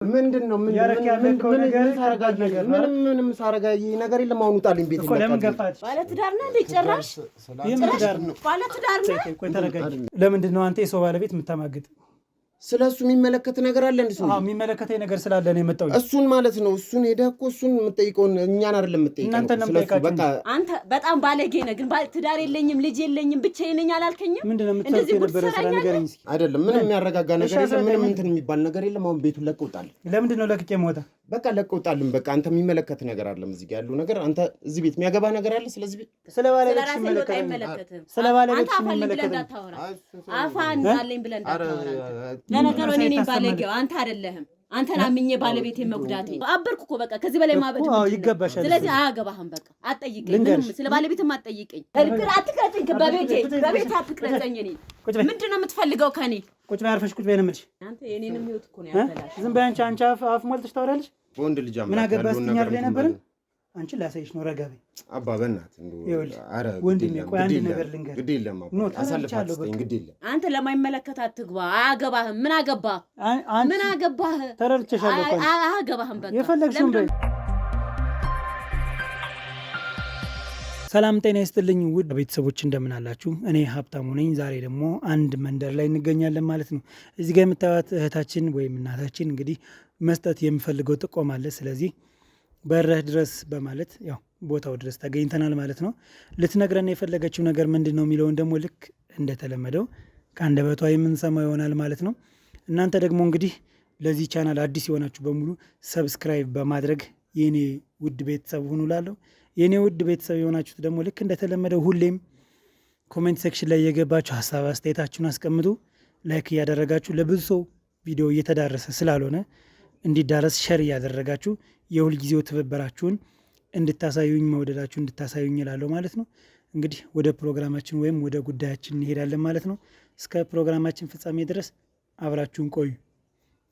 ምንድነው ምን ሳረጋይ ነገር የለም አሁን ውጣልኝ ቤት እኮ ለምን ገፋች ባለ ትዳር ነህ ሊጨራሽ ባለ ትዳር ነህ ቆይ ተረጋጊ ለምንድን ነው አንተ የሰው ባለቤት የምታማግጥ ስለሱ የሚመለከት ነገር አለ እንዴ አዎ የሚመለከተኝ ነገር ስላለ ነው የመጣው እሱን ማለት ነው እሱን ሄደህ እኮ እሱን የምትጠይቀውን እኛን አይደለም የምትጠይቀው በቃ አንተ በጣም ባለጌ ነህ ግን ባለ ትዳር የለኝም ልጅ የለኝም ብቻዬን ነኝ አላልከኝም ምንድነው የምትሰራው የነበረ ስራ ንገረኝ እስኪ አይደለም ምንም የሚያረጋጋ ነገር የለም ምንም እንትን የሚባል ነገር የለም አሁን ቤቱን ለቀውጣል ለምንድነው ለቅቄ ሞታ በቃ ለቀውጣልን በቃ አንተ የሚመለከት ነገር አይደለም እዚህ ጋር ያለው ነገር አንተ እዚህ ቤት የሚያገባ ነገር አለ ስለዚህ ስለ ባለቤት የሚመለከት አፋ እንዳለኝ ብለን እንዳታወራ ለነገሩ እኔ ነኝ ባለጌው አንተ አይደለህም አንተን አምኜ ባለቤቴ መጉዳቴ አበርኩ እኮ በቃ ከዚህ በላይ ማበድ ይገባሻል ስለዚህ አያገባህም በቃ አትጠይቀኝ ምንም ስለ ባለቤቴም አትጠይቀኝ እርግጥ አትቀጥኝ በቤቴ አትቀጥኝ እኔ ምንድነው የምትፈልገው ከኔ ቁጭ በይ አርፈሽ ቁጭ በይ ነምልሽ አንተ የኔንም ህይወት እኮ ነው ያበላሽ ዝም በይ አንቺ አፍ ሞልተሽ ታወራለሽ ወንድ ልጅ አማራ ምን አገባስተኛ ብለ ነበር አንቺ ላሳይሽ ነው ረጋቢ አባ በእናት አረ ወንድሜ ቆይ አንድ ነገር ልንገር ግድ የለም አባ አሳልፋለሁ ግድ የለም አንተ ለማይመለከት አትግባ አያገባህም ምን አገባህ ተረድቼሻለሁ ቆይ አያገባህም በቃ የፈለግሽውን በይ ሰላም ጤና ይስጥልኝ ውድ ቤተሰቦች እንደምን አላችሁ እኔ ሀብታሙ ነኝ ዛሬ ደግሞ አንድ መንደር ላይ እንገኛለን ማለት ነው እዚህ ጋር የምታዩት እህታችን ወይም እናታችን እንግዲህ መስጠት የምፈልገው ጥቆማ አለ ስለዚህ በረህ ድረስ በማለት ያው ቦታው ድረስ ተገኝተናል ማለት ነው ልትነግረን የፈለገችው ነገር ምንድነው የሚለውን ደግሞ ልክ እንደተለመደው ከአንደበቷ የምንሰማው ይሆናል ማለት ነው እናንተ ደግሞ እንግዲህ ለዚህ ቻናል አዲስ የሆናችሁ በሙሉ ሰብስክራይብ በማድረግ የኔ ውድ ቤተሰብ ሁኑ ላለው የኔ ውድ ቤተሰብ የሆናችሁት ደግሞ ልክ እንደተለመደው ሁሌም ኮሜንት ሴክሽን ላይ የገባችሁ ሐሳብ አስተያየታችሁን አስቀምጡ ላይክ እያደረጋችሁ ለብዙ ሰው ቪዲዮ እየተዳረሰ ስላልሆነ እንዲዳረስ ሼር እያደረጋችሁ የሁል ጊዜው ትብብራችሁን እንድታሳዩኝ መውደዳችሁ እንድታሳዩኝ ይላል ማለት ነው እንግዲህ ወደ ፕሮግራማችን ወይም ወደ ጉዳያችን እንሄዳለን ማለት ነው እስከ ፕሮግራማችን ፍጻሜ ድረስ አብራችሁን ቆዩ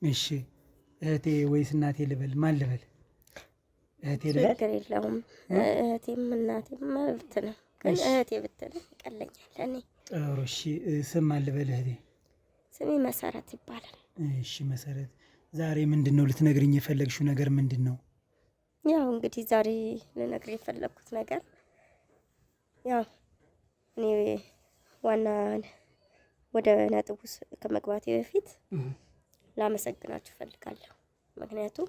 እሺ እህቴ ወይስ እናቴ ልበል ማን ልበል እህቴ ልበል ችግር የለውም እህቴም እናቴም ማለት ነው ግን እህቴ ብትል ይቀለኛል እኔ ጥሩ እሺ ስም ማን ልበል እህቴ ስሜ መሰረት ይባላል እሺ መሰረት ዛሬ ምንድነው ልትነግሪኝ የፈለግሽው ነገር ምንድነው ያው እንግዲህ ዛሬ ልነግር የፈለኩት ነገር ያው እኔ ዋና ወደ ነጥቡ ከመግባቴ በፊት ላመሰግናችሁ ፈልጋለሁ ምክንያቱም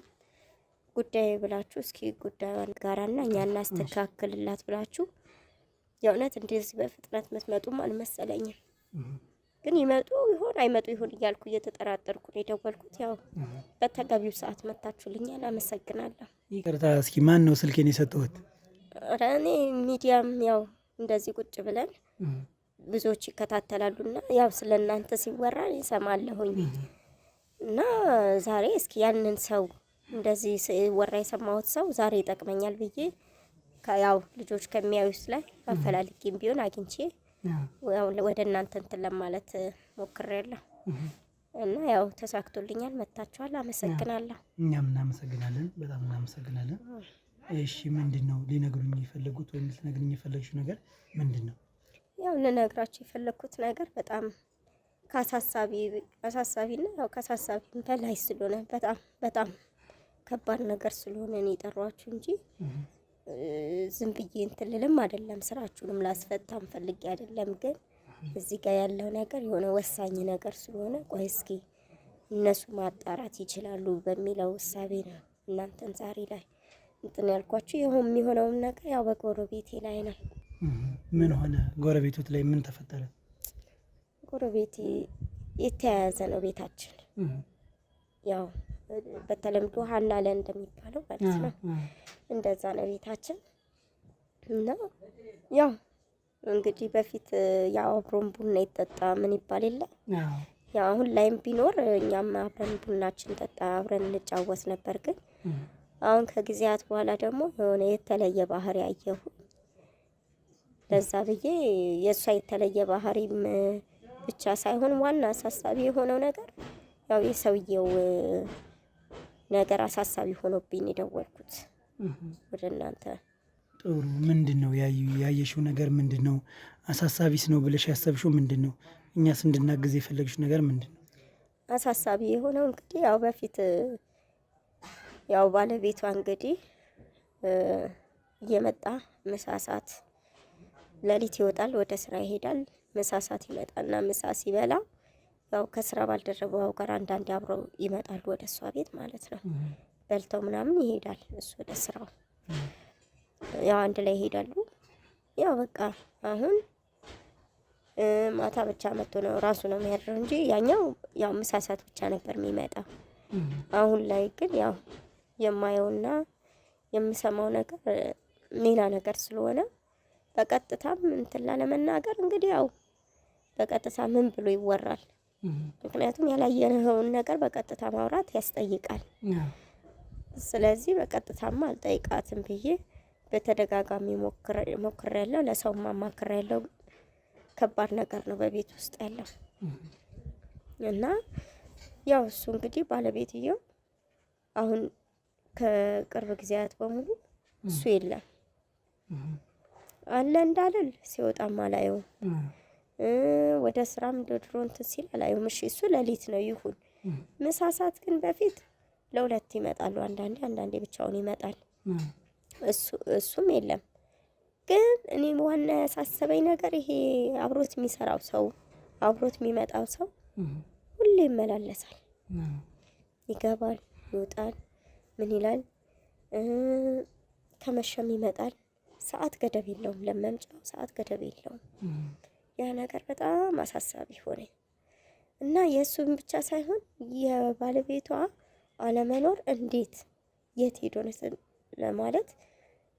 ጉዳይ ብላችሁ እስኪ ጉዳዩን ጋራና እኛና አስተካክልላት ብላችሁ የእውነት እንደዚህ በፍጥነት መጥመጡም አልመሰለኝም ግን ይመጡ ይሆን አይመጡ ይሆን እያልኩ እየተጠራጠርኩ ነው የደወልኩት ያው በተገቢው ሰዓት መጣችሁልኛል አመሰግናለሁ ይቅርታ እስኪ ማን ነው ስልኬን የሰጠሁት እኔ ሚዲያም ያው እንደዚህ ቁጭ ብለን ብዙዎች ይከታተላሉና ያው ስለናንተ ሲወራ ይሰማለሁኝ እና ዛሬ እስኪ ያንን ሰው እንደዚህ ሲወራ የሰማሁት ሰው ዛሬ ይጠቅመኛል ብዬ ያው ልጆች ከሚያዩት ላይ አፈላልጌም ቢሆን አግኝቼ ወደ እናንተ እንትን ለማለት ሞክሬያለሁ እና ያው ተሳክቶልኛል መጣችኋል አመሰግናለሁ እኛም እናመሰግናለን በጣም እናመሰግናለን እሺ ምንድነው ሊነግሩኝ የፈለጉት ወይስ ልትነግሩኝ የፈለግሽው ነገር ምንድነው ያው ልነግራችሁ የፈለኩት ነገር በጣም አሳሳቢና ያው ካሳሳቢ በላይ ስለሆነ በጣም ከባድ ነገር ስለሆነ ነው የጠራችሁ እንጂ ዝም ብዬ እንትልልም አይደለም ስራችሁንም ላስፈታም ፈልጌ አይደለም ግን እዚህ ጋር ያለው ነገር የሆነ ወሳኝ ነገር ስለሆነ ቆይ እስኪ እነሱ ማጣራት ይችላሉ በሚለው ሐሳቤ ነው እናንተን ዛሬ ላይ እንትን ያልኳችሁ ይሁን የሚሆነው ነገር ያው በጎረቤቴ ላይ ነው ምን ሆነ ጎረቤቶት ላይ ምን ተፈጠረ ጎረቤቴ የተያያዘ ነው ቤታችን ያው በተለምዶ ሀና ላይ እንደሚባለው ማለት ነው እንደዛ ነው ቤታችን እና ያው እንግዲህ በፊት ያው አብሮን ቡና ይጠጣ ምን ይባል የለ ያው አሁን ላይም ቢኖር እኛም አብረን ቡናችን ጠጣ አብረን እንጫወት ነበር ግን አሁን ከጊዜያት በኋላ ደግሞ የሆነ የተለየ ባህሪ ያየሁ ለዛ ብዬ የሷ የተለየ ባህሪም ብቻ ሳይሆን ዋና አሳሳቢ የሆነው ነገር ያው የሰውየው ነገር አሳሳቢ ሆኖብኝ ደወልኩት ወደ እናንተ ጥሩ ምንድነው ያየሽው ነገር ምንድነው አሳሳቢስ ነው ብለሽ ያሰብሽው ምንድነው እኛስ እንድናግዝ የፈለግሽው ነገር ምንድነው አሳሳቢ የሆነው እንግዲህ ያው በፊት ያው ባለቤቷ እንግዲህ እየመጣ ምሳ ሰዓት ሌሊት ይወጣል፣ ወደ ስራ ይሄዳል። ምሳ ሰዓት ይመጣና ምሳ ሲበላ ያው ከስራ ባልደረባው ጋር አንዳንዴ አብረው ይመጣሉ ወደ እሷ ቤት ማለት ነው። በልተው ምናምን ይሄዳል እሱ ወደ ስራው። ያው አንድ ላይ ይሄዳሉ። ያው በቃ አሁን ማታ ብቻ መጥቶ ነው ራሱ ነው የሚያድረው እንጂ ያኛው ያው ምሳ ሰዓት ብቻ ነበር የሚመጣው። አሁን ላይ ግን ያው የማየውና የምሰማው ነገር ሌላ ነገር ስለሆነ በቀጥታም እንትን ላለመናገር እንግዲህ ያው በቀጥታ ምን ብሎ ይወራል? ምክንያቱም ያላየነውን ነገር በቀጥታ ማውራት ያስጠይቃል። ስለዚህ በቀጥታማ አልጠይቃትም ብዬ በተደጋጋሚ ሞክሬያለሁ። ለሰውም አማክሬያለሁ። ከባድ ነገር ነው በቤት ውስጥ ያለው እና ያው እሱ እንግዲህ ባለቤትየው አሁን ከቅርብ ጊዜያት በሙሉ እሱ የለም አለ እንዳልል ሲወጣም አላየውም። ወደ ስራም ድሮ እንትን ሲል አላየውም። እሺ እሱ ሌሊት ነው ይሁን። ምሳ ሰዓት ግን በፊት ለሁለት ይመጣሉ። አንዳንዴ ብቻውን ይመጣል። እሱም የለም። ግን እኔ ዋና ያሳሰበኝ ነገር ይሄ አብሮት የሚሰራው ሰው አብሮት የሚመጣው ሰው ሁሌ ይመላለሳል። ይገባል፣ ይወጣል፣ ምን ይላል፣ ከመሸም ይመጣል። ሰዓት ገደብ የለውም። ለመምጫው ሰዓት ገደብ የለውም። ያ ነገር በጣም አሳሳቢ ሆነ እና የእሱን ብቻ ሳይሆን የባለቤቷ አለመኖር እንዴት የት ሄዶ ነው ለማለት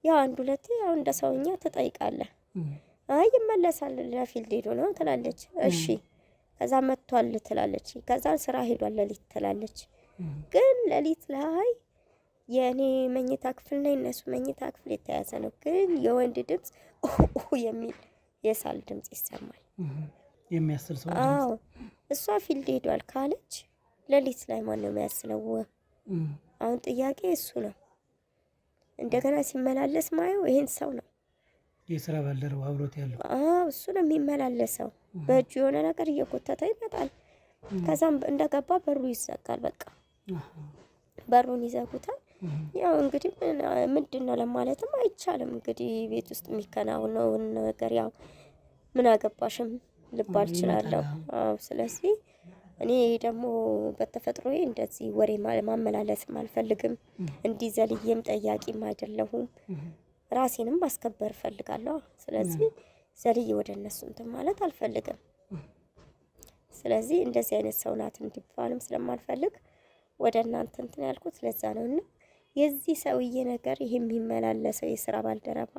ያው አንድ ሁለቴ ያው እንደ ሰውኛ ትጠይቃለህ። አይ ይመለሳል ለፊልድ ሄዶ ነው ትላለች። እሺ ከዛ መጥቷል ትላለች። ከዛ ስራ ሄዷል ሌሊት ትላለች። ግን ሌሊት ላይ የኔ መኝታ ክፍልና የነሱ መኝታ ክፍል የተያዘ ነው። ግን የወንድ ድምጽ የሚል የሳል ድምጽ ይሰማል። የሚያስል ሰው አዎ እሷ ፊልድ ሄዷል ካለች ሌሊት ላይ ማን ነው የሚያስለው? አሁን ጥያቄ እሱ ነው። እንደገና ሲመላለስ ማየው ይሄን ሰው ነው። የስራ ባልደረባው አብሮት ያለው እሱ ነው የሚመላለሰው። በእጁ የሆነ ነገር እየጎተተ ይመጣል። ከዛም እንደገባ በሩ ይዘጋል። በቃ በሩን ይዘጉታል። ያው እንግዲህ ምንድነው ለማለትም አይቻልም። እንግዲህ ቤት ውስጥ የሚከናወነውን ነገር ያው ምን አገባሽም ልባል እችላለሁ። ስለዚህ እኔ ደግሞ በተፈጥሮዬ እንደዚህ ወሬ ማመላለስም አልፈልግም። እንዲህ ዘልዬም ጠያቂም አይደለሁም። ራሴንም ማስከበር እፈልጋለሁ። ስለዚህ ዘልዬ ወደ እነሱ እንትን ማለት አልፈልግም። ስለዚህ እንደዚህ አይነት ሰው ናት እንዲባልም ስለማልፈልግ ወደ እናንተ እንትን ያልኩት ለዛ ነውና የዚህ ሰውዬ ነገር ይሄ የሚመላለሰው የስራ ባልደረባ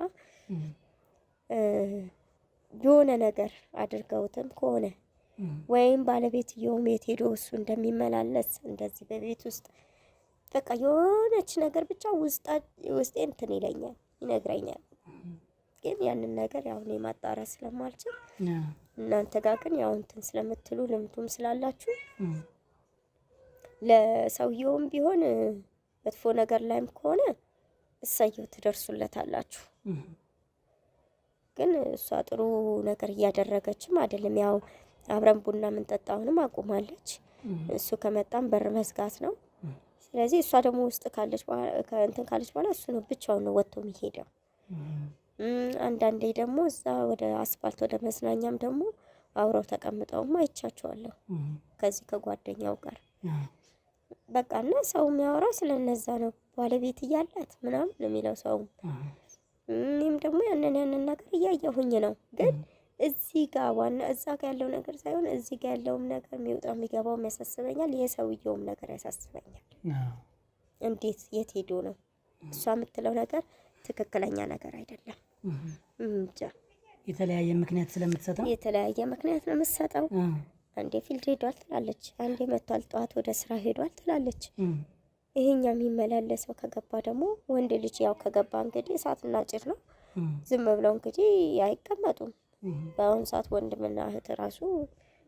የሆነ ነገር አድርገውትም ከሆነ ወይም ባለቤትየውም የት ሄዶ እሱ እንደሚመላለስ እንደዚህ በቤት ውስጥ በቃ የሆነች ነገር ብቻ ውስጤ እንትን ይለኛል፣ ይነግረኛል። ግን ያንን ነገር ያው እኔ ማጣራት ስለማልችል እናንተ ጋር ግን ያው እንትን ስለምትሉ ልምዱም ስላላችሁ ለሰውየውም ቢሆን መጥፎ ነገር ላይም ከሆነ እሰየው ትደርሱለታላችሁ። ግን እሷ ጥሩ ነገር እያደረገችም አይደለም። ያው አብረን ቡና የምንጠጣውንም አቁማለች። እሱ ከመጣም በር መዝጋት ነው። ስለዚህ እሷ ደግሞ ውስጥ ካለች በኋላ እሱ ነው ብቻውን ነው ወጥቶ የሚሄደው። አንዳንዴ ደግሞ እዛ ወደ አስፋልት ወደ መዝናኛም ደግሞ አብረው ተቀምጠውም አይቻቸዋለሁ ከዚህ ከጓደኛው ጋር በቃ እና ሰው የሚያወራው ስለነዛ ነው። ባለቤት እያላት ምናምን ነው የሚለው ሰው። እኔም ደግሞ ያንን ነገር እያየሁኝ ነው። ግን እዚህ ጋር ዋና እዛ ጋር ያለው ነገር ሳይሆን እዚህ ጋር ያለውም ነገር የሚወጣው የሚገባው ያሳስበኛል። የሰውየውም ነገር ያሳስበኛል። እንዴት የት ሄዶ ነው? እሷ የምትለው ነገር ትክክለኛ ነገር አይደለም። እንጃ የተለያየ ምክንያት ስለምትሰጠው የተለያየ ምክንያት ነው የምትሰጠው። አንዴ ፊልድ ሄዷል ትላለች፣ አንዴ መጥቷል ጠዋት ወደ ስራ ሄዷል ትላለች። ይሄኛ የሚመላለሰው ከገባ ደግሞ ወንድ ልጅ ያው ከገባ እንግዲህ እሳትና ጭድ ነው። ዝም ብለው እንግዲህ አይቀመጡም። በአሁኑ ሰዓት ወንድምና እህት ራሱ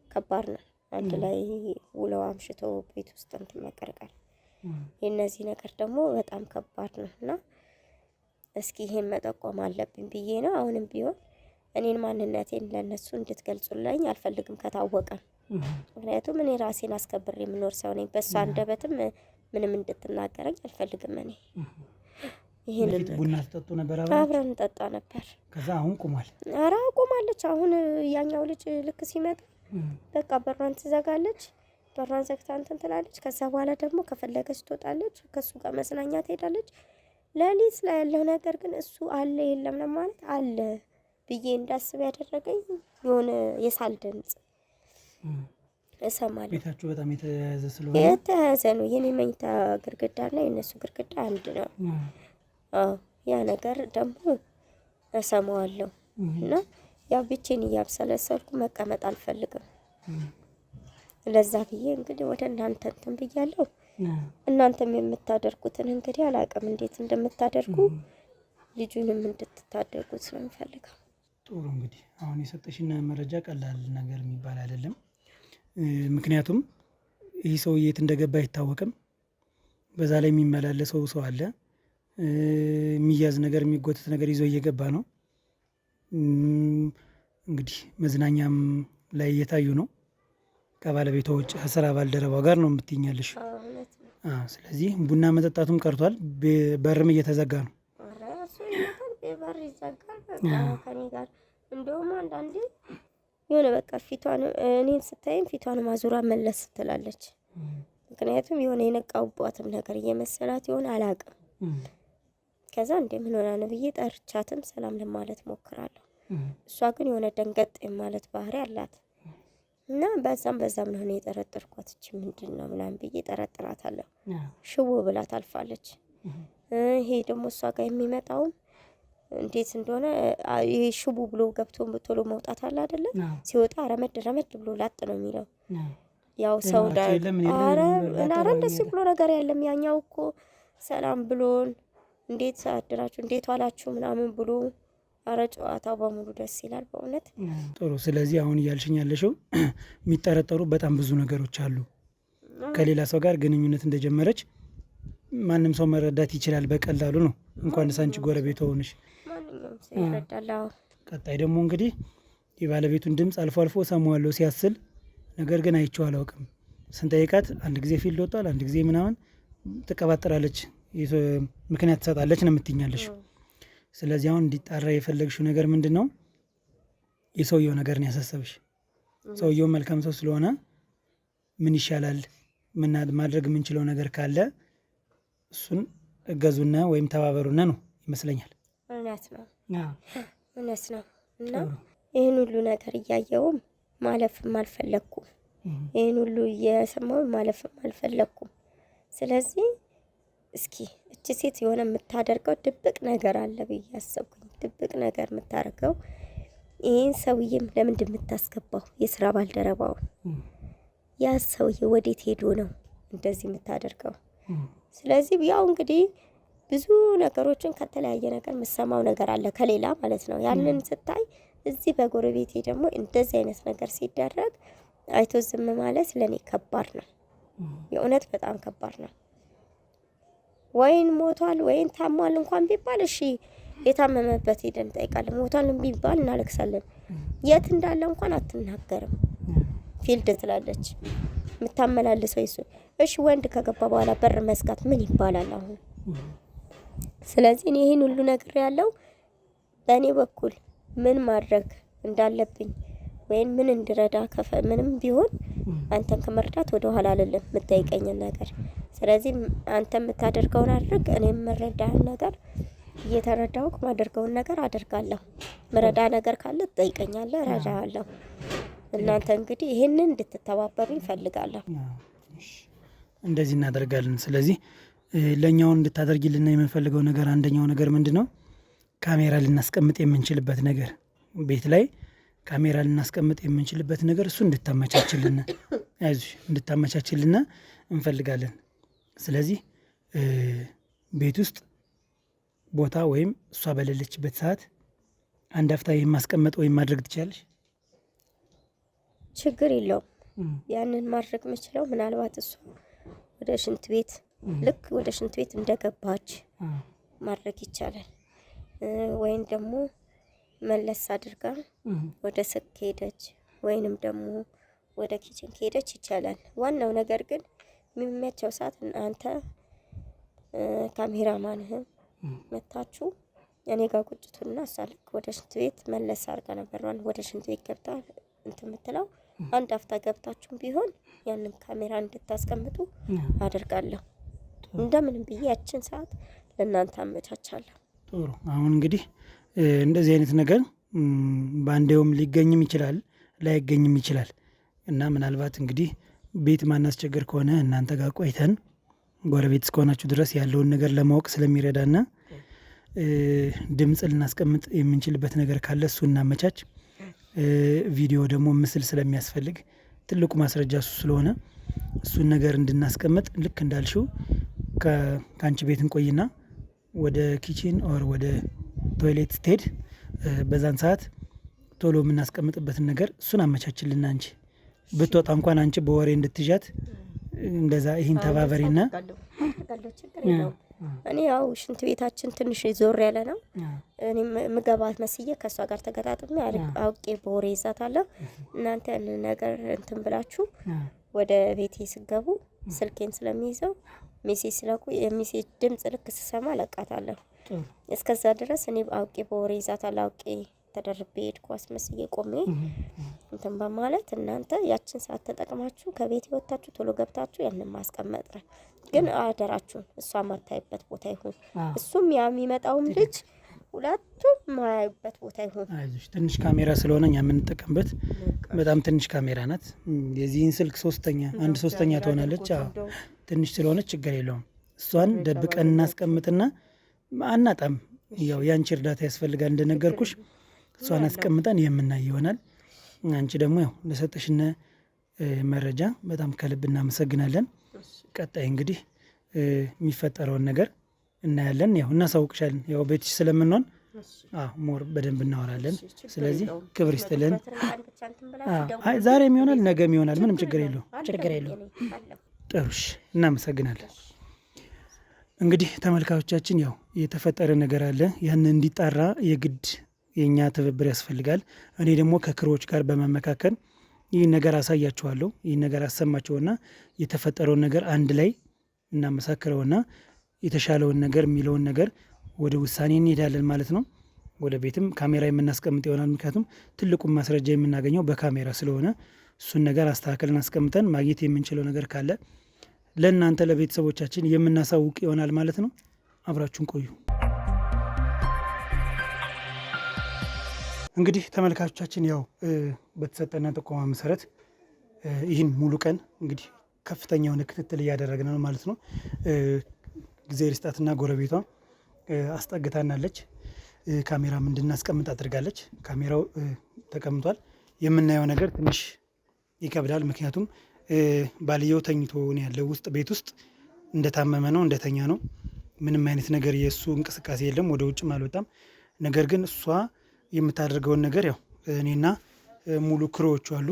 ከባድ ነው። አንድ ላይ ውለው አምሽተው ቤት ውስጥ እንትን መቀርቀር የነዚህ ነገር ደግሞ በጣም ከባድ ነው እና እስኪ ይሄን መጠቆም አለብኝ ብዬ ነው። አሁንም ቢሆን እኔን ማንነቴን ለነሱ እንድትገልጹልኝ አልፈልግም ከታወቀ። ምክንያቱም እኔ ራሴን አስከብሬ የምኖር ሰው ነኝ። በእሷ አንደበትም ምንም እንድትናገረኝ አልፈልግም እኔ ይሄንን ቡና ተጠጡ ነበር አብረን እንጠጣ ነበር ከዛ አሁን ቆሟል ኧረ ቆማለች አሁን ያኛው ልጅ ልክ ሲመጣ በቃ በሯን ትዘጋለች በሯን ዘግታ እንትን ትላለች ከዛ በኋላ ደግሞ ከፈለገች ትወጣለች ከሱ ጋር መዝናኛ ትሄዳለች ለሊት ላይ ያለው ነገር ግን እሱ አለ የለም ለማለት አለ ብዬ እንዳስብ ያደረገኝ የሆነ የሳል ድምጽ እሰማለሁ ቤታችሁ በጣም የተያዘ ነው የኔ መኝታ ግድግዳና የነሱ ግድግዳ አንድ ነው ያ ነገር ደግሞ እሰማዋለሁ እና ያው ብቻዬን እያብሰለሰልኩ መቀመጥ አልፈልግም ለዛ ብዬ እንግዲህ ወደ እናንተ እንትን ብያለሁ እናንተም የምታደርጉትን እንግዲህ አላውቅም እንዴት እንደምታደርጉ ልጁንም እንድትታደርጉት ስለምፈልገው ጥሩ እንግዲህ አሁን የሰጠሽና መረጃ ቀላል ነገር የሚባል አይደለም ምክንያቱም ይህ ሰው የት እንደገባ አይታወቅም በዛ ላይ የሚመላለሰው ሰው አለ የሚያዝ ነገር የሚጎተት ነገር ይዞ እየገባ ነው እንግዲህ መዝናኛም ላይ እየታዩ ነው ከባለቤቷ ውጭ ከስራ ባልደረባው ጋር ነው የምትኛለሽ ስለዚህ ቡና መጠጣቱም ቀርቷል በርም እየተዘጋ ነው በር ይዘጋል ከኔ ጋር እንደውም አንዳንዴ የሆነ በቃ ፊቷን እኔን ስታይም ፊቷን ማዙራ መለስ ትላለች ምክንያቱም የሆነ የነቃውባትም ነገር እየመሰላት ይሆን አላውቅም ከዛ ምን ሆና ነው ብዬ ጠርቻትም ሰላም ለማለት ሞክራለሁ እሷ ግን የሆነ ደንገጥ ማለት ባህሪ አላት እና በዛም ነው እኔ የጠረጠርኳት እቺ ምንድነው ምናምን ብዬ ጠረጥራታለሁ ሽው ብላ ታልፋለች ይሄ ደግሞ እሷ ጋር የሚመጣው እንዴት እንደሆነ ይሄ ሽቡ ብሎ ገብቶ ቶሎ መውጣት አለ አይደለ ሲወጣ ረመድ ብሎ ላጥ ነው የሚለው ያው ሰው ዳራ እንደዚህ ብሎ ነገር ያለም ያኛው እኮ ሰላም ብሎን እንዴት አድራችሁ እንዴት ዋላችሁ ምናምን ብሎ አረ ጨዋታው በሙሉ ደስ ይላል በእውነት ጥሩ ስለዚህ አሁን እያልሽኝ ያለሽው የሚጠረጠሩ በጣም ብዙ ነገሮች አሉ ከሌላ ሰው ጋር ግንኙነት እንደጀመረች ማንም ሰው መረዳት ይችላል በቀላሉ ነው እንኳን ሳንቺ ጎረቤት ሆነሽ ማንኛውም ሰው ይረዳል ቀጣይ ደግሞ እንግዲህ የባለቤቱን ድምጽ አልፎ አልፎ ሰማዋለሁ ሲያስል ነገር ግን አይቼው አላውቅም ስንጠይቃት አንድ ጊዜ ፊልድ ወጣል አንድ ጊዜ ምናምን ትቀባጥራለች ምክንያት ትሰጣለች ነው የምትኛለሽ ስለዚህ አሁን እንዲጣራ የፈለግሽው ነገር ምንድነው የሰውየው ነገር ነው ያሳሰብሽ ሰውየው መልካም ሰው ስለሆነ ምን ይሻላል ምን ማድረግ የምንችለው ነገር ካለ እሱን እገዙና ወይም ተባበሩና ነው ይመስለኛል እውነት ነው እና ይሄን ሁሉ ነገር እያየውም ማለፍም አልፈለኩም ይሄን ሁሉ እየሰማው ማለፍም አልፈለኩም ስለዚህ እስኪ እቺ ሴት የሆነ የምታደርገው ድብቅ ነገር አለ ብዬ አሰብኩኝ ድብቅ ነገር የምታደርገው ይሄን ሰውዬም ለምን እንደምታስገባው የሥራ ባልደረባው ያ ሰውዬ ወዴት ሄዶ ነው እንደዚህ የምታደርገው ስለዚህ ያው እንግዲህ ብዙ ነገሮችን ከተለያየ ነገር መሰማው ነገር አለ ከሌላ ማለት ነው ያንን ስታይ እዚህ በጎረቤቴ ደግሞ እንደዚህ አይነት ነገር ሲደረግ አይቶ ዝም ማለት ለኔ ከባድ ነው የእውነት በጣም ከባድ ነው ወይን ሞቷል ወይን ታሟል እንኳን ቢባል እሺ የታመመበት ሄደን ጠይቃለን ሞቷል ቢባል እናለቅሳለን የት እንዳለ እንኳን አትናገርም ፊልድ ትላለች የምታመላልሰው ይሱ እሺ ወንድ ከገባ በኋላ በር መስጋት ምን ይባላል አሁን ስለዚህ እኔ ይሄን ሁሉ ነገር ያለው በእኔ በኩል ምን ማድረግ እንዳለብኝ ወይን ምን እንድረዳ ምንም ቢሆን አንተን ከመርዳት ወደ ኋላ አይደለም የምትጠይቀኝ ነገር ስለዚህ አንተ የምታደርገውን አድርግ እኔም መረዳህን ነገር እየተረዳው ማደርገውን ነገር አደርጋለሁ መረዳ ነገር ካለ ትጠይቀኛለህ እረዳሃለሁ እናንተ እንግዲህ ይሄንን እንድትተባበሩኝ ፈልጋለሁ እንደዚህ እናደርጋለን ስለዚህ ለኛው እንድታደርጊልና የምንፈልገው ነገር አንደኛው ነገር ምንድነው ካሜራ ልናስቀምጥ የምንችልበት ነገር ቤት ላይ ካሜራ ልናስቀምጥ የምንችልበት ነገር እሱ እንድታመቻችልና እንፈልጋለን ስለዚህ ቤት ውስጥ ቦታ ወይም እሷ በሌለችበት ሰዓት አንድ አፍታ የማስቀመጥ ወይም ማድረግ ትችላለሽ ችግር የለውም ያንን ማድረግ የምችለው ምናልባት እሱ ወደ ሽንት ቤት ልክ ወደ ሽንት ቤት እንደገባች ማድረግ ይቻላል ወይም ደግሞ መለስ አድርጋ ወደ ስክ ሄደች ወይንም ደግሞ ወደ ኪችን ሄደች ይቻላል ዋናው ነገር ግን የሚመቸው ሰዓት እናንተ ካሜራማንህም መታችሁ እኔ ጋር ቁጭቱና እሷ ልክ ወደ ሽንት ቤት መለስ አድርጋ ነበር ወደ ሽንት ቤት ገብታ እንትን የምትለው አንድ አፍታ ገብታችሁም ቢሆን ያንን ካሜራ እንድታስቀምጡ አደርጋለሁ። እንደምንም ብዬ ያችን ሰዓት ለእናንተ አመቻቻለሁ። ጥሩ። አሁን እንግዲህ እንደዚህ አይነት ነገር በአንዴውም ሊገኝም ይችላል ላይገኝም ይችላል እና ምናልባት እንግዲህ ቤት ማናስቸገር ከሆነ እናንተ ጋር ቆይተን ጎረቤት እስከሆናችሁ ድረስ ያለውን ነገር ለማወቅ ስለሚረዳና ድምፅ ልናስቀምጥ የምንችልበት ነገር ካለ እሱ እናመቻች። ቪዲዮ ደግሞ ምስል ስለሚያስፈልግ ትልቁ ማስረጃ እሱ ስለሆነ እሱን ነገር እንድናስቀምጥ ልክ እንዳልሽው ከአንቺ ቤት እንቆይና ወደ ኪችን ኦር ወደ ቶይሌት ስትሄድ በዛን ሰዓት ቶሎ የምናስቀምጥበትን ነገር እሱን አመቻችልና አንቺ ብትወጣ እንኳን አንቺ በወሬ እንድትዣት እንደዛ ይህን ተባበሪና እኔ ያው ሽንት ቤታችን ትንሽ ዞር ያለ ነው። እኔ ምገባት መስዬ ከእሷ ጋር ተገጣጥሜ አውቄ በወሬ ይዛታለሁ። እናንተ ያንን ነገር እንትን ብላችሁ ወደ ቤቴ ስገቡ ስልኬን ስለሚይዘው ሜሴጅ ስለቁ የሜሴጅ ድምፅ ልክ ስሰማ ለቃታለሁ። እስከዛ ድረስ እኔ አውቄ በወሬ ይዛታለሁ። አውቄ ተደርቤ ሄድኩ አስመስዬ ቆሜ እንትን በማለት እናንተ ያችን ሰዓት ተጠቅማችሁ ከቤት ወጣችሁ ቶሎ ገብታችሁ ያንን ማስቀመጥ ነው። ግን አደራችሁን እሷ ማታይበት ቦታ ይሁን፣ እሱም ያ የሚመጣውም ልጅ ሁለቱም ማያዩበት ቦታ ይሁን። አይዞሽ ትንሽ ካሜራ ስለሆነ እኛ የምንጠቀምበት በጣም ትንሽ ካሜራ ናት። የዚህን ስልክ አንድ ሶስተኛ ትሆናለች። ትንሽ ስለሆነ ችግር የለውም። እሷን ደብቀን እናስቀምጥና አናጣም። ያው ያንቺ እርዳታ ያስፈልጋል እንደነገርኩሽ እሷን አስቀምጠን የምናይ ይሆናል። አንቺ ደግሞ ያው ለሰጠሽነ መረጃ በጣም ከልብ እናመሰግናለን። ቀጣይ እንግዲህ የሚፈጠረውን ነገር እናያለን። ያው እናሳውቅሻለን። ያው ቤትሽ ስለምንሆን ሞር በደንብ እናወራለን። ስለዚህ ክብር ይስጥልን። ዛሬም ይሆናል ነገም ይሆናል፣ ምንም ችግር የለውም። ጥሩሽ፣ እናመሰግናለን። እንግዲህ ተመልካቾቻችን ያው የተፈጠረ ነገር አለ። ያን እንዲጣራ የግድ የኛ ትብብር ያስፈልጋል። እኔ ደግሞ ከክሮች ጋር በመመካከል ይህን ነገር አሳያችኋለሁ። ይህን ነገር አሰማቸውና የተፈጠረውን ነገር አንድ ላይ እናመሳክረውና የተሻለውን ነገር የሚለውን ነገር ወደ ውሳኔ እንሄዳለን ማለት ነው። ወደ ቤትም ካሜራ የምናስቀምጥ ይሆናል። ምክንያቱም ትልቁን ማስረጃ የምናገኘው በካሜራ ስለሆነ እሱን ነገር አስተካክለን አስቀምጠን ማግኘት የምንችለው ነገር ካለ ለእናንተ ለቤተሰቦቻችን የምናሳውቅ ይሆናል ማለት ነው። አብራችሁን ቆዩ። እንግዲህ ተመልካቾቻችን ያው በተሰጠና ጥቆማ መሰረት ይህን ሙሉ ቀን እንግዲህ ከፍተኛ የሆነ ክትትል እያደረግን ነው ማለት ነው። ጊዜ ርስጣትና ጎረቤቷ አስጠግታናለች። ካሜራም እንድናስቀምጥ አድርጋለች። ካሜራው ተቀምጧል። የምናየው ነገር ትንሽ ይከብዳል። ምክንያቱም ባልየው ተኝቶ ነው ያለው ውስጥ ቤት ውስጥ እንደታመመ ነው እንደተኛ ነው። ምንም አይነት ነገር የእሱ እንቅስቃሴ የለም። ወደ ውጭም አልወጣም። ነገር ግን እሷ የምታደርገውን ነገር ያው እኔና ሙሉ ክሮዎቹ አሉ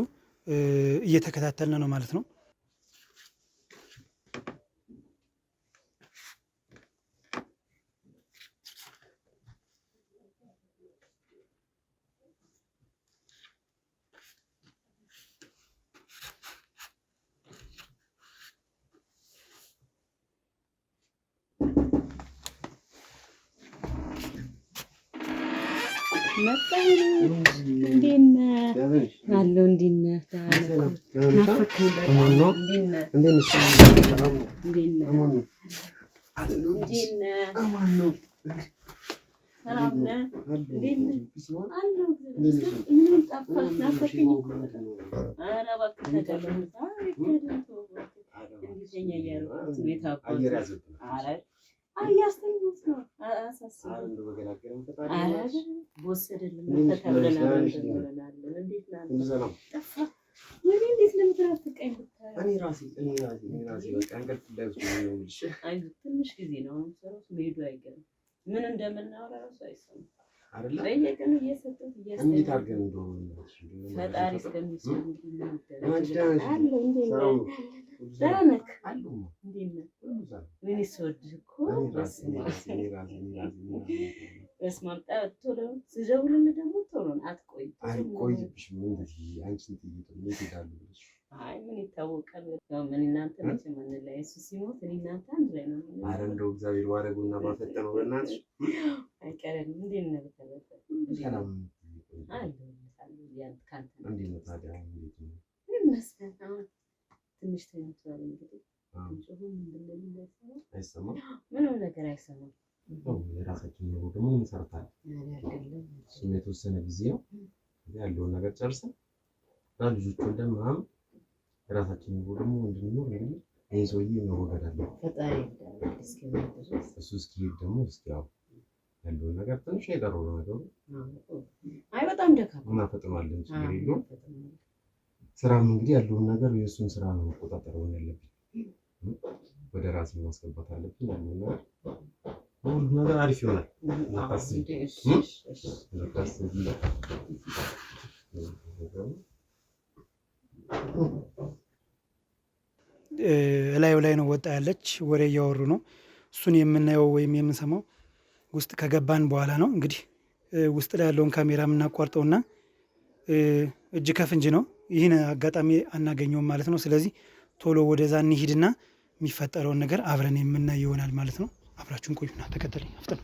እየተከታተልን ነው ማለት ነው። ትንሽ ጊዜ ነው ሄዱ አይገርም። ምን እንደምናወራ ራሱ አይሰማም አይደል? በየቀኑ እየሰጡት ፈጣሪ እስከሚሰሙ አይ ምን ይታወቃል። ምን እናንተ መቼም ላይ እሱ ሲሞት እኔ እናንተ አንድ ላይ ነው። ኧረ እንደው እግዚአብሔር ባረጉና ባፈጠነው በእናትሽ አይቀርም። እንዴት ነው ተበተ ሰላም አለ ያን ካንተ እንዴት ነው ታዲያ? እንዴት ነው ይመስገን። ትንሽ ተኝቷል እንግዲህ አይሰማም? ምንም ነገር አይሰማም። የራሳችን ኑሮ ደግሞ እንሰርታለን። እሱም የተወሰነ ጊዜ ነው ያለውን ነገር ጨርሰን እና ልጆች ወልደን ምናምን የራሳችን ኑሮ ደግሞ እንድንኖር እንግዲህ ይህ ሰውዬ መወገድ አለ። እሱ እስኪሄድ ደግሞ እስኪ ያው ያለውን ነገር ትንሽ የቀረው ነው ነገሩ። አይ በጣም ደካማ እናፈጥነዋለን፣ ችግር የለውም። ስራም እንግዲህ ያለውን ነገር የእሱን ስራ ነው መቆጣጠር ያለብን። ወደ ራስ ማስገባት አለብን። ያለውን ነገር ሁሉ ነገር አሪፍ ይሆናል። እላዩ ላይ ነው ወጣ ያለች ወሬ እያወሩ ነው። እሱን የምናየው ወይም የምንሰማው ውስጥ ከገባን በኋላ ነው። እንግዲህ ውስጥ ላይ ያለውን ካሜራ የምናቋርጠውና እጅ ከፍንጅ ነው። ይህን አጋጣሚ አናገኘውም ማለት ነው። ስለዚህ ቶሎ ወደዛ እንሂድና የሚፈጠረውን ነገር አብረን የምናይ ይሆናል ማለት ነው። አብራችሁን ቆዩና ተከተለኝ። አፍጥን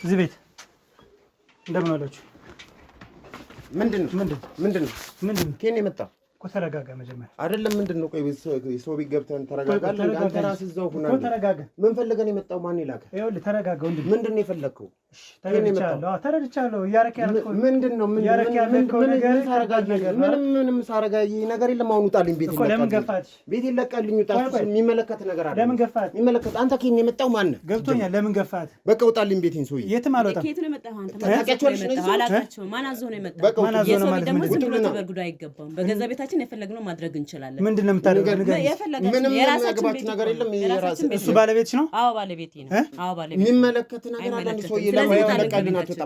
እዚህ ቤት እንደምን አላችሁ? ምንድን ነው ከኔ የመጣው? እኮ ተረጋጋ መጀመሪያ። አይደለም ምንድን ነው? ቆይ የሰው ቤት ገብተን ተረጋጋለን። አንተ ራስህ እዛው ሁና እኮ ተረጋጋ። ምን ፈልገን የመጣው? ማን ይላከ? ይኸውልህ ተረጋጋ። ምንድን ነው የፈለግከው? ተረድቻለሁ። እያረክ ያልከው ምንድን ነው? ምንም ሳረጋይ ነገር የለም። አሁን ውጣልኝ። ቤት ይለቀልኝ። ለምን ገፋት? ቤት ይለቀልኝ። ውጣ። የሚመለከት ነገር አለ። ለምን ገፋት? የሚመለከት አንተ ከኔ የመጣው ማን ነህ? ገብቶኛል። ለምን ገፋት? በቃ ውጣልኝ። ቤቴን ሰውዬ የትም አልወጣም። ከየት ነው የመጣው? አንተ አላውቃቸውም። ማን አዞ ነው የመጣው? የሰው ቤት ደግሞ ዝም ብሎ ተበርግዶ አይገባም። በገዛ ቤታችን የፈለግነው ማድረግ እንችላለን። ምንድን ነው የምታደርገው? ምንም የሚያገባችሁ ነገር የለም። እሱ ባለቤትሽ ነው? አዎ ባለቤቴ ነው። አዎ ባለቤቴ። የሚመለከት ነገር አለ። ሰውዬ